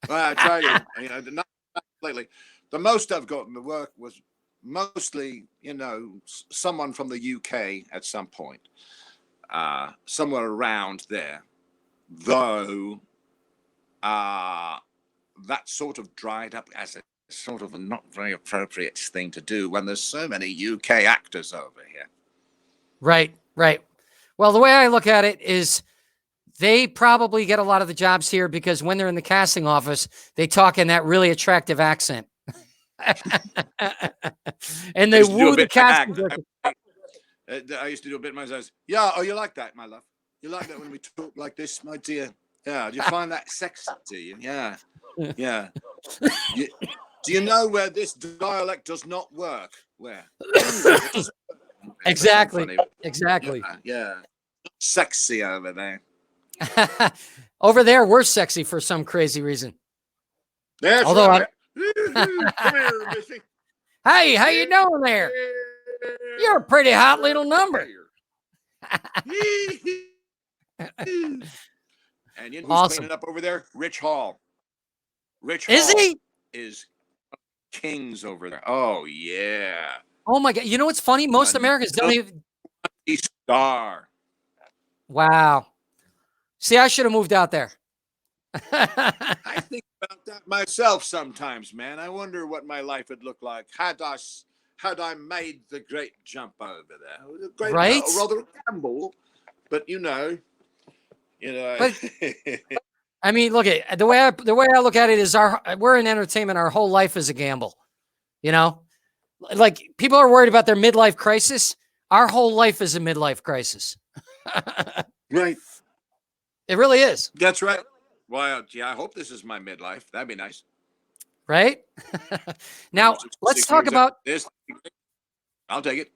Well, I try to. Not lately. The most I've gotten to work was mostly, someone from the UK at some point, somewhere around there. Though, that sort of dried up as a sort of a not very appropriate thing to do when there's so many UK actors over here. Right. Well, the way I look at it is they probably get a lot of the jobs here because when they're in the casting office, they talk in that really attractive accent. And they woo the casting director. I used to do a bit myself. Yeah, oh, you like that, my love? You like that when we talk like this, my dear? Yeah, do you find that sexy to you? Yeah. Do you know where this dialect does not work? Where? Exactly. Yeah. Sexy over there. Over there, we're sexy for some crazy reason. That's although right. Come here, Missy. Hey, how you doing there? You're a pretty hot little number. And you know who's cleaning up over there? Rich Hall. Is he? Is kings over there. Oh, yeah. Oh, my God. You know what's funny? Most Americans don't even. Star. Wow. See, I should have moved out there. I think about that myself sometimes, man. I wonder what my life would look like had I made the great jump over there. Great, right? Rather a gamble, but you know. But, I mean, look at the way I look at it is we're in entertainment. Our whole life is a gamble. Like people are worried about their midlife crisis. Our whole life is a midlife crisis. Right. It really is. That's right. Well, yeah, I hope this is my midlife. That'd be nice. Right? Now, let's talk about this. I'll take it.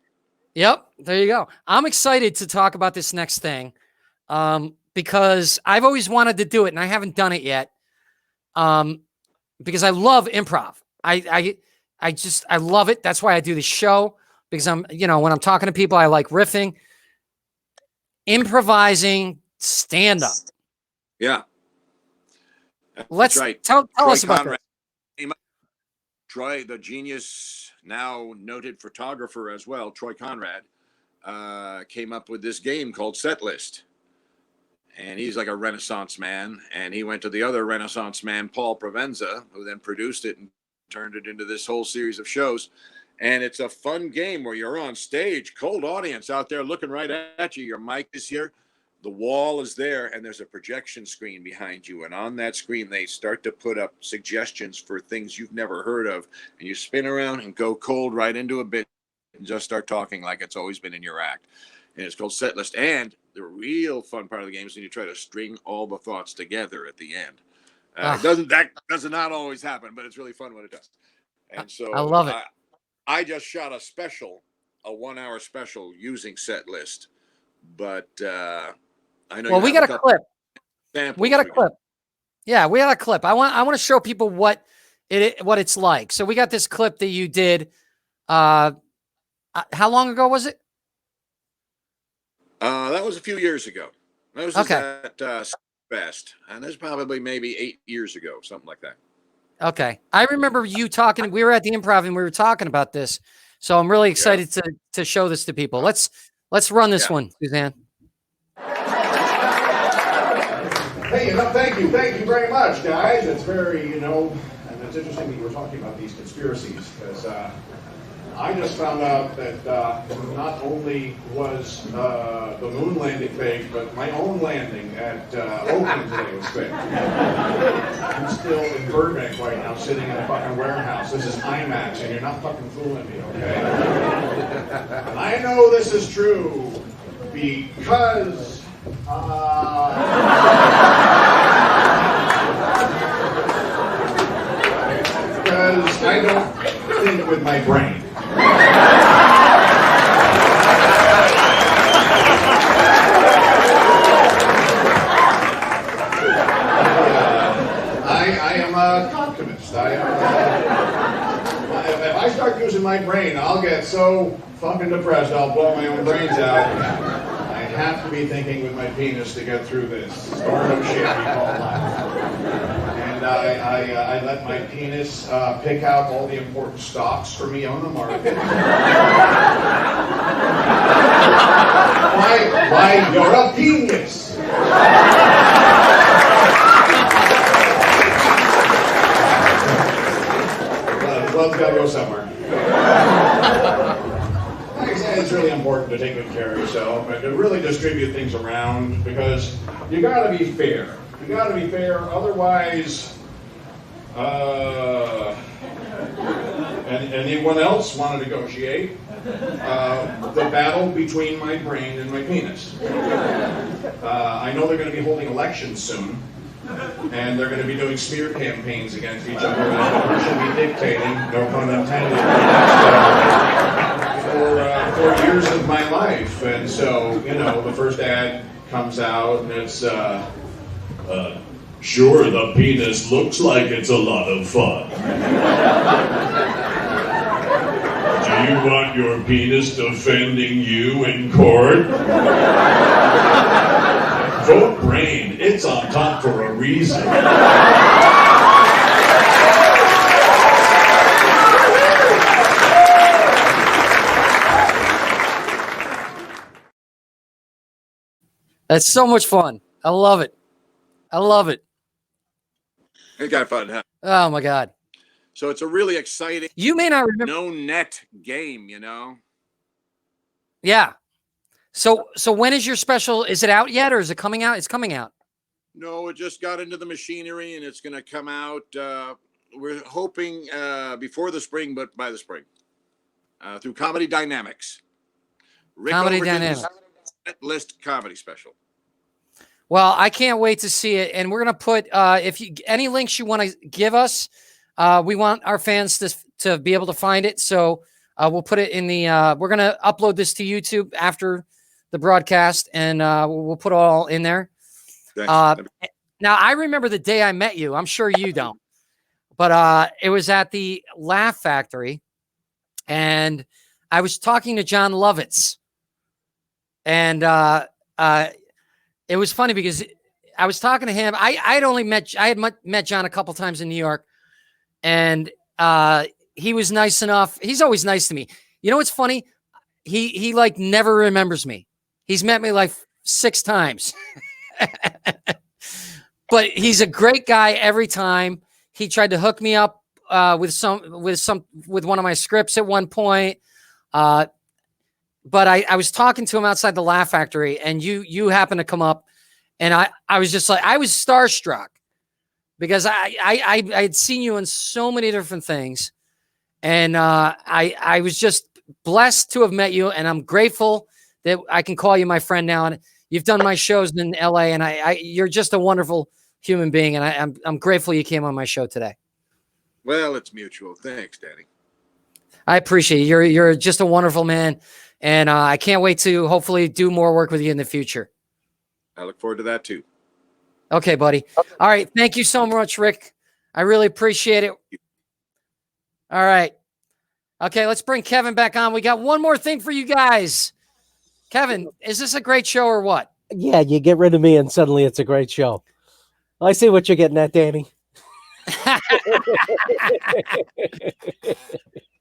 Yep. There you go. I'm excited to talk about this next thing because I've always wanted to do it and I haven't done it yet because I love improv. I love it. That's why I do the show, because when I'm talking to people, I like riffing, improvising, stand up. Yeah. Let's right. tell Troy us about Conrad this. Troy, the genius, now noted photographer as well, Troy Conrad, came up with this game called Setlist. And he's like a Renaissance man. And he went to the other Renaissance man, Paul Provenza, who then produced it and turned it into this whole series of shows. And it's a fun game where you're on stage, cold audience out there looking right at you. Your mic is here, the wall is there, and there's a projection screen behind you. And on that screen, they start to put up suggestions for things you've never heard of. And you spin around and go cold right into a bit and just start talking like it's always been in your act. And it's called Setlist. And the real fun part of the game is when you try to string all the thoughts together at the end. That does not always happen, but it's really fun when it does. And so I love it. I just shot a 1 hour special using Setlist, but I know. Well, we got a clip. We got a clip. Yeah, we got a clip. I want to show people what it's like. So we got this clip that you did. How long ago was it? That was a few years ago. That was at Best, and that's probably maybe 8 years ago, something like that. Okay, I remember you talking. We were at the Improv and we were talking about this. So I'm really excited to show this to people. Let's run this one, Suzanne. Hey, thank you very much, guys. It's very, and it's interesting that you were talking about these conspiracies, because I just found out that not only was the moon landing fake, but my own landing at Overton today was fake. I'm still in Burbank right now, sitting in a fucking warehouse. This is IMAX, and you're not fucking fooling me, okay? And I know this is true because I don't think with my brain. I am an optimist. If I start using my brain, I'll get so fucking depressed I'll blow my own brains out. I have to be thinking with my penis to get through this storm of shit we call life. And I let my penis pick out all the important stocks for me on the market. Why, you're a genius. Blood's got to go somewhere. Like I said, it's really important to take good care of yourself and to really distribute things around, because you got to be fair. You got to be fair, otherwise, anyone else want to negotiate the battle between my brain and my penis. I know they're going to be holding elections soon, and they're going to be doing smear campaigns against each other, and who should be dictating, no pun intended, for years of my life. And so, the first ad comes out, and it's, sure, the penis looks like it's a lot of fun. Do you want your penis defending you in court? Vote brain. It's on top for a reason. That's so much fun. I love it. I love it. It got fun, huh? Oh my God. So it's a really exciting, you may not remember, no net game, Yeah. So when is your special? Is it out yet, or is it coming out? It's coming out. No, it just got into the machinery, and it's going to come out. We're hoping before the spring, but by the spring, through Comedy Dynamics. Comedy Dynamics. List comedy special. Well, I can't wait to see it, and we're gonna put any links you want to give us. We want our fans to be able to find it, so we'll put it in the. We're gonna upload this to YouTube after the broadcast, and we'll put it all in there. Now, I remember the day I met you. I'm sure you don't, but it was at the Laugh Factory, and I was talking to John Lovitz, and it was funny because I was talking to him. I had met John a couple times in New York, and he was nice enough. He's always nice to me. You know what's funny? He like never remembers me. He's met me like 6 times. But he's a great guy every time. He tried to hook me up with one of my scripts at one point. But I was talking to him outside the Laugh Factory, and you happened to come up, and I was just like, I was starstruck because I had seen you in so many different things, and I was just blessed to have met you, and I'm grateful that I can call you my friend now. And you've done my shows in LA, and you're just a wonderful human being, and I'm grateful you came on my show today. Well, it's mutual. Thanks, Danny. I appreciate you. You're just a wonderful man, and I can't wait to hopefully do more work with you in the future. I look forward to that too. Okay, buddy. All right. Thank you so much, Rick. I really appreciate it. All right. Okay, let's bring Kevin back on. We got one more thing for you guys. Kevin, is this a great show or what? Yeah, you get rid of me and suddenly it's a great show. I see what you're getting at, Danny.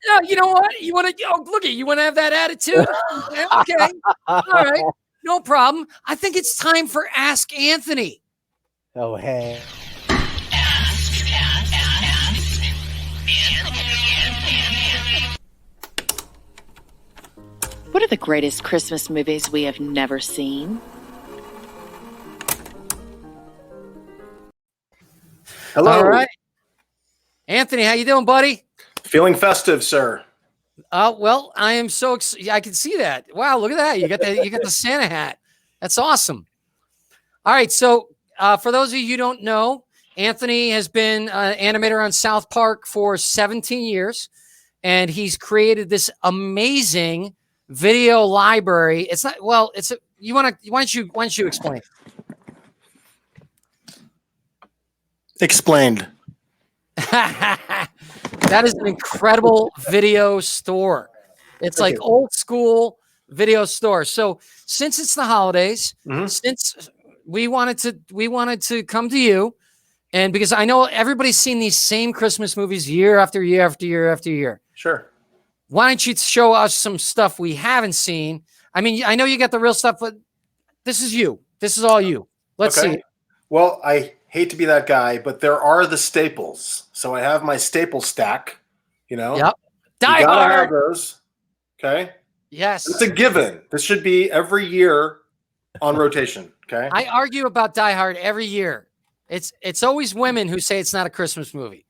No, you know what? You want to look at you want to have that attitude? Okay. All right. No problem. I think it's time for Ask Anthony. Oh, hey. What are the greatest Christmas movies we have never seen? Hello. All right. Anthony, how you doing, buddy? Feeling festive, sir. Well, I am so excited. I can see that. Wow, look at that. You got the Santa hat. That's awesome. All right. So for those of you who don't know, Anthony has been an animator on South Park for 17 years, and he's created this amazing video library. It's not, well, it's a, why don't you explain? Explained. That is an incredible video store. It's like old school video store. So since it's the holidays, since we wanted to come to you, and because I know everybody's seen these same Christmas movies year after year after year after year. Sure. Why don't you show us some stuff we haven't seen? I mean, I know you got the real stuff, but this is you. This is all you. Let's see. Well, I hate to be that guy, but there are the staples. So I have my staple stack, you know. Yep. Die you gotta Hard. have those. Okay. Yes. It's a given. This should be every year on rotation. Okay. I argue about Die Hard every year. It's always women who say it's not a Christmas movie.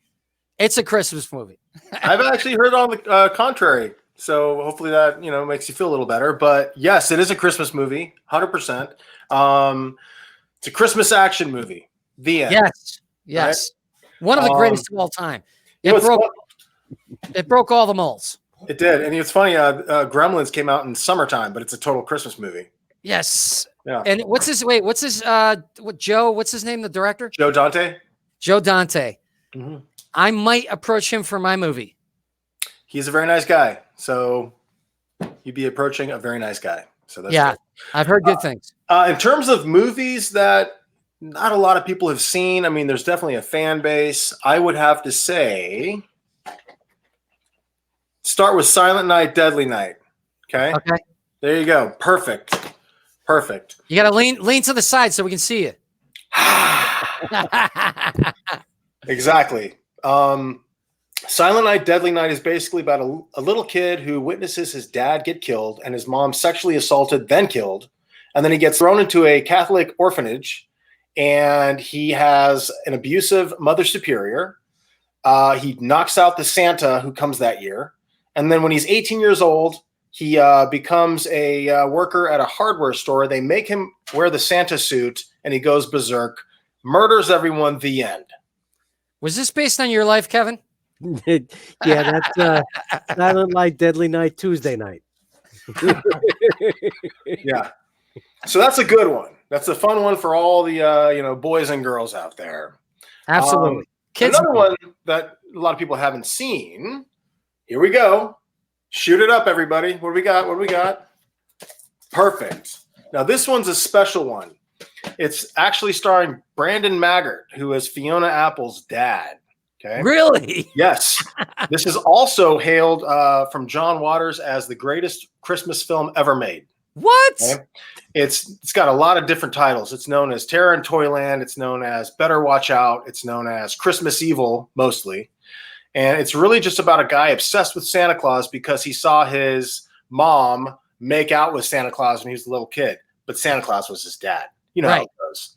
It's a Christmas movie. I've actually heard on the contrary. So hopefully that, makes you feel a little better. But yes, it is a Christmas movie, 100%. It's a Christmas action movie. The end. Yes. Right? One of the greatest of all time. It broke all the molds. It did. And it's funny, Gremlins came out in summertime, but it's a total Christmas movie. Yes. Yeah. And what's his name, the director? Joe Dante. Joe Dante. Mm-hmm. I might approach him for my movie. He's a very nice guy. So you'd be approaching a very nice guy. So that's good. I've heard good things. In terms of movies that not a lot of people have seen, I mean, there's definitely a fan base. I would have to say, start with Silent Night, Deadly Night. Okay. There you go. Perfect. You got to lean to the side so we can see you. Exactly. Silent Night, Deadly Night is basically about a little kid who witnesses his dad get killed and his mom sexually assaulted, then killed. And then he gets thrown into a Catholic orphanage, and he has an abusive mother superior. He knocks out the Santa who comes that year. And then when he's 18 years old, he becomes a worker at a hardware store. They make him wear the Santa suit, and he goes berserk, murders everyone, the end. Was this based on your life, Kevin? Yeah, that's Silent Night, Deadly Night, Tuesday night. Yeah. So that's a good one. That's a fun one for all the boys and girls out there. Absolutely. Kids. Another one that a lot of people haven't seen. Here we go. Shoot it up, everybody. What do we got? What do we got? Perfect. Now, this one's a special one. It's actually starring Brandon Maggart, who is Fiona Apple's dad. Okay. Really? Yes. This is also hailed from John Waters as the greatest Christmas film ever made. What? Okay? It's got a lot of different titles. It's known as Terror in Toyland. It's known as Better Watch Out. It's known as Christmas Evil, mostly. And it's really just about a guy obsessed with Santa Claus because he saw his mom make out with Santa Claus when he was a little kid, but Santa Claus was his dad. You know how it goes.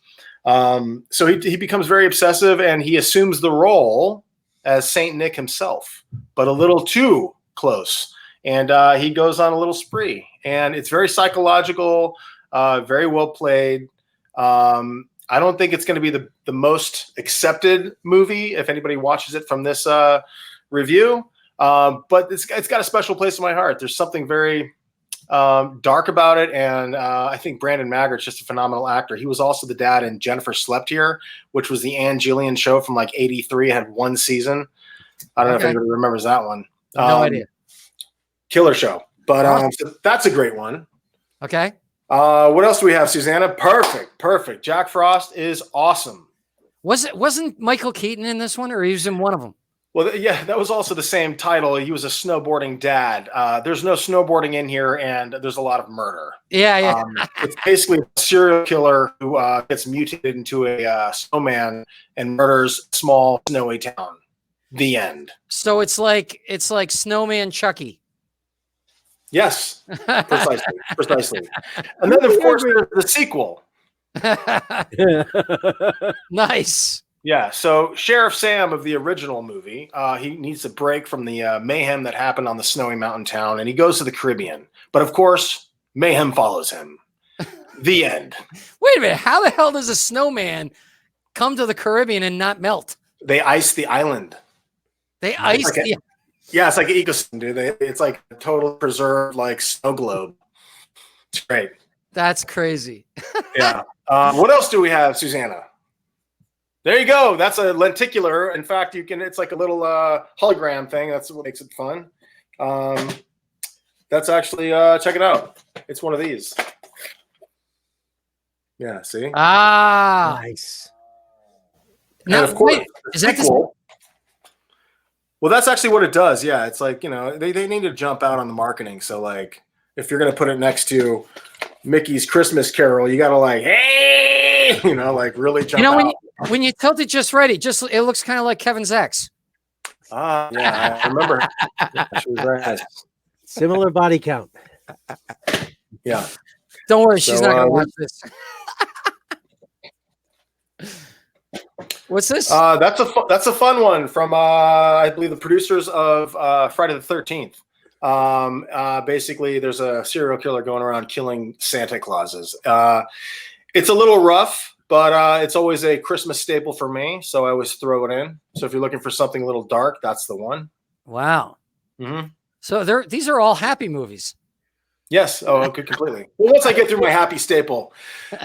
So he becomes very obsessive, and he assumes the role as Saint Nick himself, but a little too close. And he goes on a little spree, and it's very psychological, very well played. I don't think it's going to be the most accepted movie if anybody watches it from this review, but it's got a special place in my heart. There's something very dark about it, and I think Brandon Maggart's just a phenomenal actor. He was also the dad in Jennifer Slept Here, which was the Ann Gillian show from like '83. It had one season. I don't know if anybody remembers that one. No idea. Killer show, but so that's a great one. Okay. What else do we have, Susanna? Perfect. Jack Frost is awesome. Wasn't Michael Keaton in this one, or he was in one of them? Well, yeah, that was also the same title. He was a snowboarding dad. There's no snowboarding in here, and there's a lot of murder. Yeah. It's basically a serial killer who gets mutated into a snowman and murders a small snowy town. The end. So it's like Snowman Chucky. Yes, precisely. And then, of course, there's the sequel. Nice. Yeah, so Sheriff Sam of the original movie, he needs a break from the mayhem that happened on the snowy mountain town, and he goes to the Caribbean. But, of course, mayhem follows him. The end. Wait a minute. How the hell does a snowman come to the Caribbean and not melt? They ice the island. Yeah, it's like an ecosystem, dude. It's like a total preserved, like, snow globe. It's great. That's crazy. Yeah. What else do we have, Susanna? There you go. That's a lenticular. In fact, it's like a little hologram thing. That's what makes it fun. That's actually, check it out. It's one of these. Yeah, see? Nice. And of course, is that sequel, well, that's actually what it does. Yeah, it's like, they need to jump out on the marketing. So, like, if you're going to put it next to Mickey's Christmas Carol, you got to, like, hey, like, really jump out. When you tilt it just right, it looks kind of like Kevin's ex. Yeah, I remember. She was very nice. Similar body count. Yeah. Don't worry, she's not going to watch this. What's this? That's a fun one from I believe the producers of Friday the 13th. Basically, there's a serial killer going around killing Santa Clauses. It's a little rough, but it's always a Christmas staple for me, so I always throw it in. So if you're looking for something a little dark, that's the one. Wow. Mm-hmm. So these are all happy movies. Yes. Oh, okay, completely. Well, once I get through my happy staple.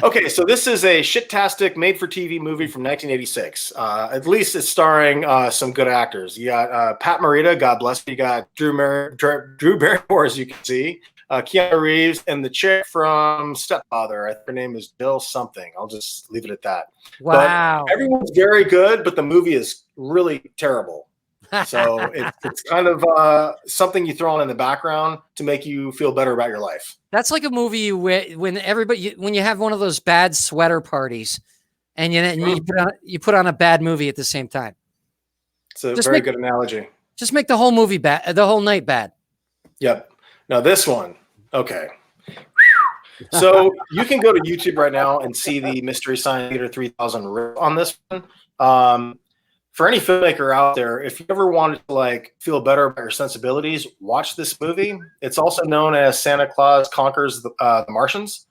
Okay, so this is a shit-tastic made-for-TV movie from 1986. At least it's starring some good actors. You got Pat Morita, God bless you. You got Drew Barrymore, as you can see. Keanu Reeves, and the chick from Stepfather. I think her name is Jill something. I'll just leave it at that. Wow. But everyone's very good, but the movie is really terrible. So it's kind of something you throw on in the background to make you feel better about your life. That's like a movie when you have one of those bad sweater parties, and you put on a bad movie at the same time. It's a very good analogy. Just make the whole movie bad, the whole night bad. Yep. Now this one, okay. So you can go to YouTube right now and see the Mystery Science Theater 3000 rip on this one. For any filmmaker out there, if you ever wanted to like feel better about your sensibilities, watch this movie. It's also known as Santa Claus Conquers the Martians.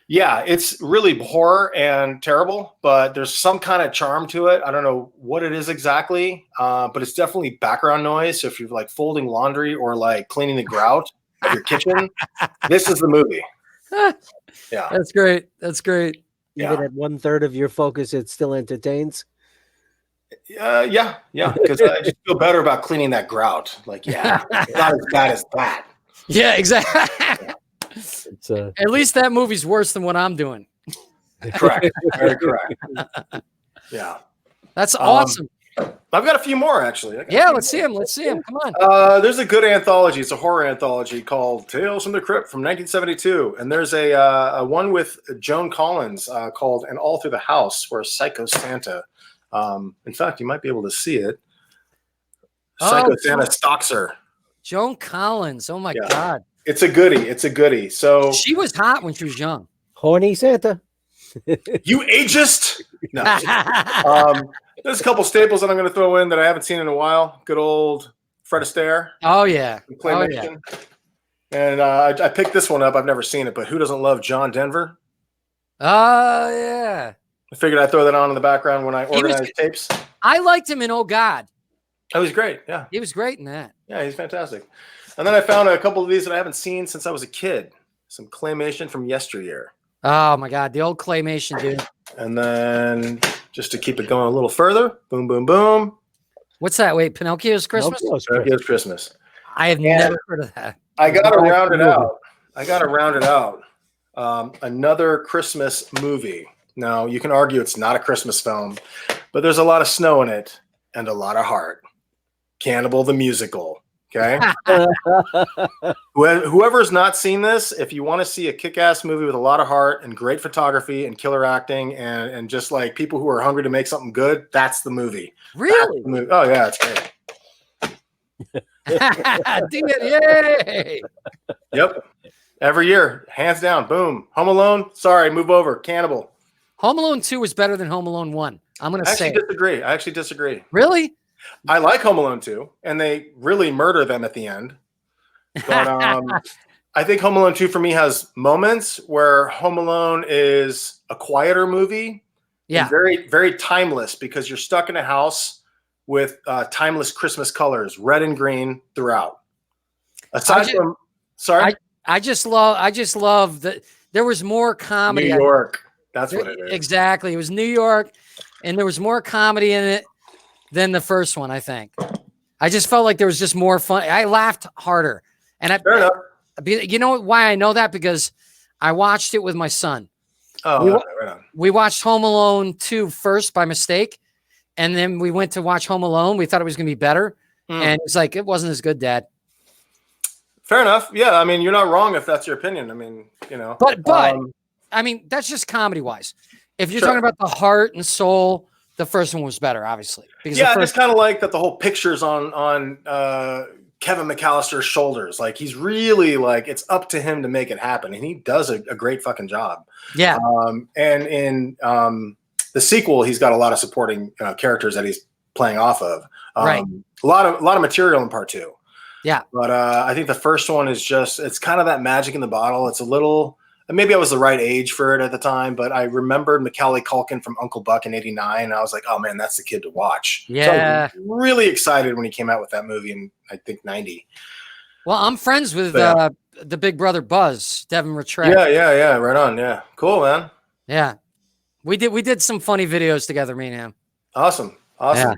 Yeah, it's really horror and terrible, but there's some kind of charm to it. I don't know what it is exactly, but it's definitely background noise. So if you're like folding laundry or like cleaning the grout of your kitchen, this is the movie. Yeah, that's great. That's great. Even at 1/3 of your focus, it still entertains. Yeah, because I just feel better about cleaning that grout. Like, yeah, it's not as bad as that. Yeah, exactly. It's At least that movie's worse than what I'm doing. Correct. Very correct. Yeah. That's awesome. I've got a few more, actually. Yeah, let's see him. Come on. There's a good anthology. It's a horror anthology called Tales from the Crypt from 1972. And there's a one with Joan Collins called And All Through the House, where Psycho Santa. In fact, you might be able to see it. Psycho Santa stalks her. Joan Collins. Oh, my God. It's a goodie. So she was hot when she was young. Horny Santa. You ageist? No. There's a couple staples that I'm going to throw in that I haven't seen in a while. Good old Fred Astaire. Oh, yeah. Claymation. And I picked this one up. I've never seen it, but who doesn't love John Denver? Oh, yeah. I figured I'd throw that on in the background when I organize tapes. I liked him in Oh, God. Oh, he's great. Yeah. He was great in that. Yeah, he's fantastic. And then I found a couple of these that I haven't seen since I was a kid. Some claymation from yesteryear. Oh, my God. The old claymation, dude. And then just to keep it going a little further, boom, boom, boom. What's that? Wait, Pinocchio's Christmas? Pinocchio's Christmas. I have never heard of that. I got to round it out. Another Christmas movie. Now, you can argue it's not a Christmas film, but there's a lot of snow in it and a lot of heart. Cannibal the Musical. Okay. Whoever's not seen this, if you want to see a kick-ass movie with a lot of heart and great photography and killer acting and just like people who are hungry to make something good, that's the movie. Really? The movie. Oh yeah, it's great. Yay! Yep. Every year, hands down. Boom. Home Alone. Sorry, move over. Cannibal. Home Alone 2 was better than Home Alone 1. I'm going to say. I actually disagree. Really? I like Home Alone 2, and they really murder them at the end. But I think Home Alone 2 for me has moments where Home Alone is a quieter movie. Yeah. Very, very timeless because you're stuck in a house with timeless Christmas colors, red and green throughout. Aside from, sorry? I just love that there was more comedy. New York. That's what it is. Exactly. It was New York, and there was more comedy in it than the first one, I think. I just felt like there was just more fun. I laughed harder. And Fair enough. You know why I know that? Because I watched it with my son. Oh, right on. We watched Home Alone 2 first by mistake, and then we went to watch Home Alone. We thought it was going to be better, and it's like, it wasn't as good, Dad. Fair enough. Yeah, I mean, you're not wrong if that's your opinion. I mean, you know. But I mean, that's just comedy-wise. If you're talking about the heart and soul, the first one was better, obviously. Because I just kind of like that the whole picture's on Kevin McAllister's shoulders. Like, he's really like, it's up to him to make it happen. And he does a great fucking job. Yeah. And in the sequel, he's got a lot of supporting characters that he's playing off of. Right. A lot of material in part 2. Yeah. But I think the first one is just, it's kind of that magic in the bottle. It's a little, maybe I was the right age for it at the time, but I remembered Macaulay Culkin from Uncle Buck in '89. And I was like, oh man, that's the kid to watch. Yeah. So I was really excited when he came out with that movie in, I think, 90. Well, I'm friends with the big brother Buzz, Devin Rattray. Yeah. Right on. Yeah. Cool, man. Yeah. We did some funny videos together, me and him. Awesome. Yeah.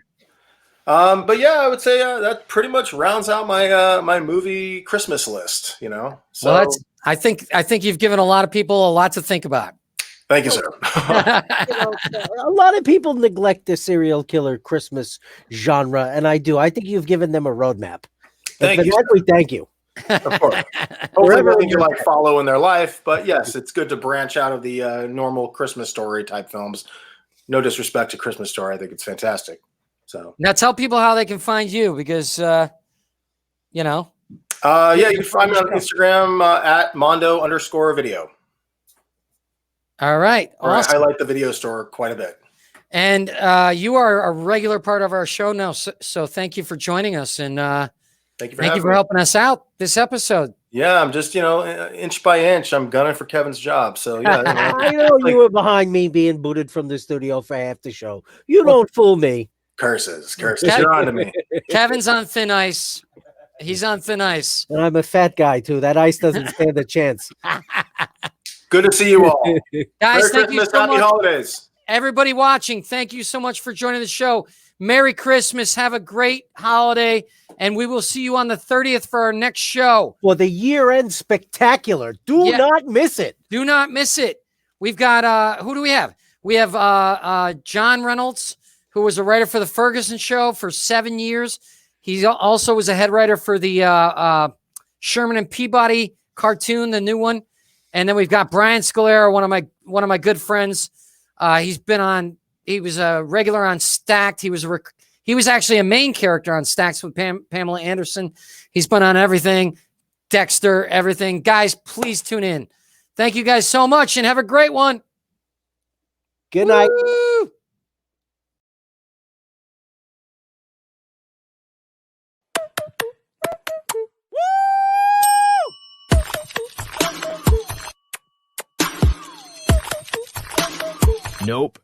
But yeah, I would say that pretty much rounds out my my movie Christmas list, you know. So well, I think you've given a lot of people a lot to think about. Thank you, sir. A lot of people neglect the serial killer Christmas genre, and I do. I think you've given them a roadmap. Thank you. We thank you. Of course. Hopefully they can like follow in their life, but yes, it's good to branch out of the normal Christmas Story type films. No disrespect to Christmas Story, I think it's fantastic. So now tell people how they can find you because you know. Yeah, you can find me on Instagram at Mondo_video. All right. Awesome. I highlight the video store quite a bit. And you are a regular part of our show now. So thank you for joining us. And thank you for helping us out this episode. Yeah, I'm just, inch by inch, I'm gunning for Kevin's job. So yeah. I know you were behind me being booted from the studio for half the show. You don't fool me. Curses. You're on to me. Kevin's on thin ice. He's on thin ice. And I'm a fat guy, too. That ice doesn't stand a chance. Good to see you all. Guys, Merry thank Christmas, you so happy much. holidays. Everybody watching, thank you so much for joining the show. Merry Christmas. Have a great holiday. And we will see you on the 30th for our next show. Well, the year-end spectacular. Do not miss it. Do not miss it. We've got, who do we have? We have John Reynolds, who was a writer for the Ferguson Show for 7 years. He also was a head writer for the Sherman and Peabody cartoon, the new one. And then we've got Brian Scalera, one of my good friends. He was a regular on Stacked. He was actually a main character on Stacked with Pamela Anderson. He's been on everything, Dexter, everything. Guys, please tune in. Thank you guys so much and have a great one. Good night. Woo! Nope.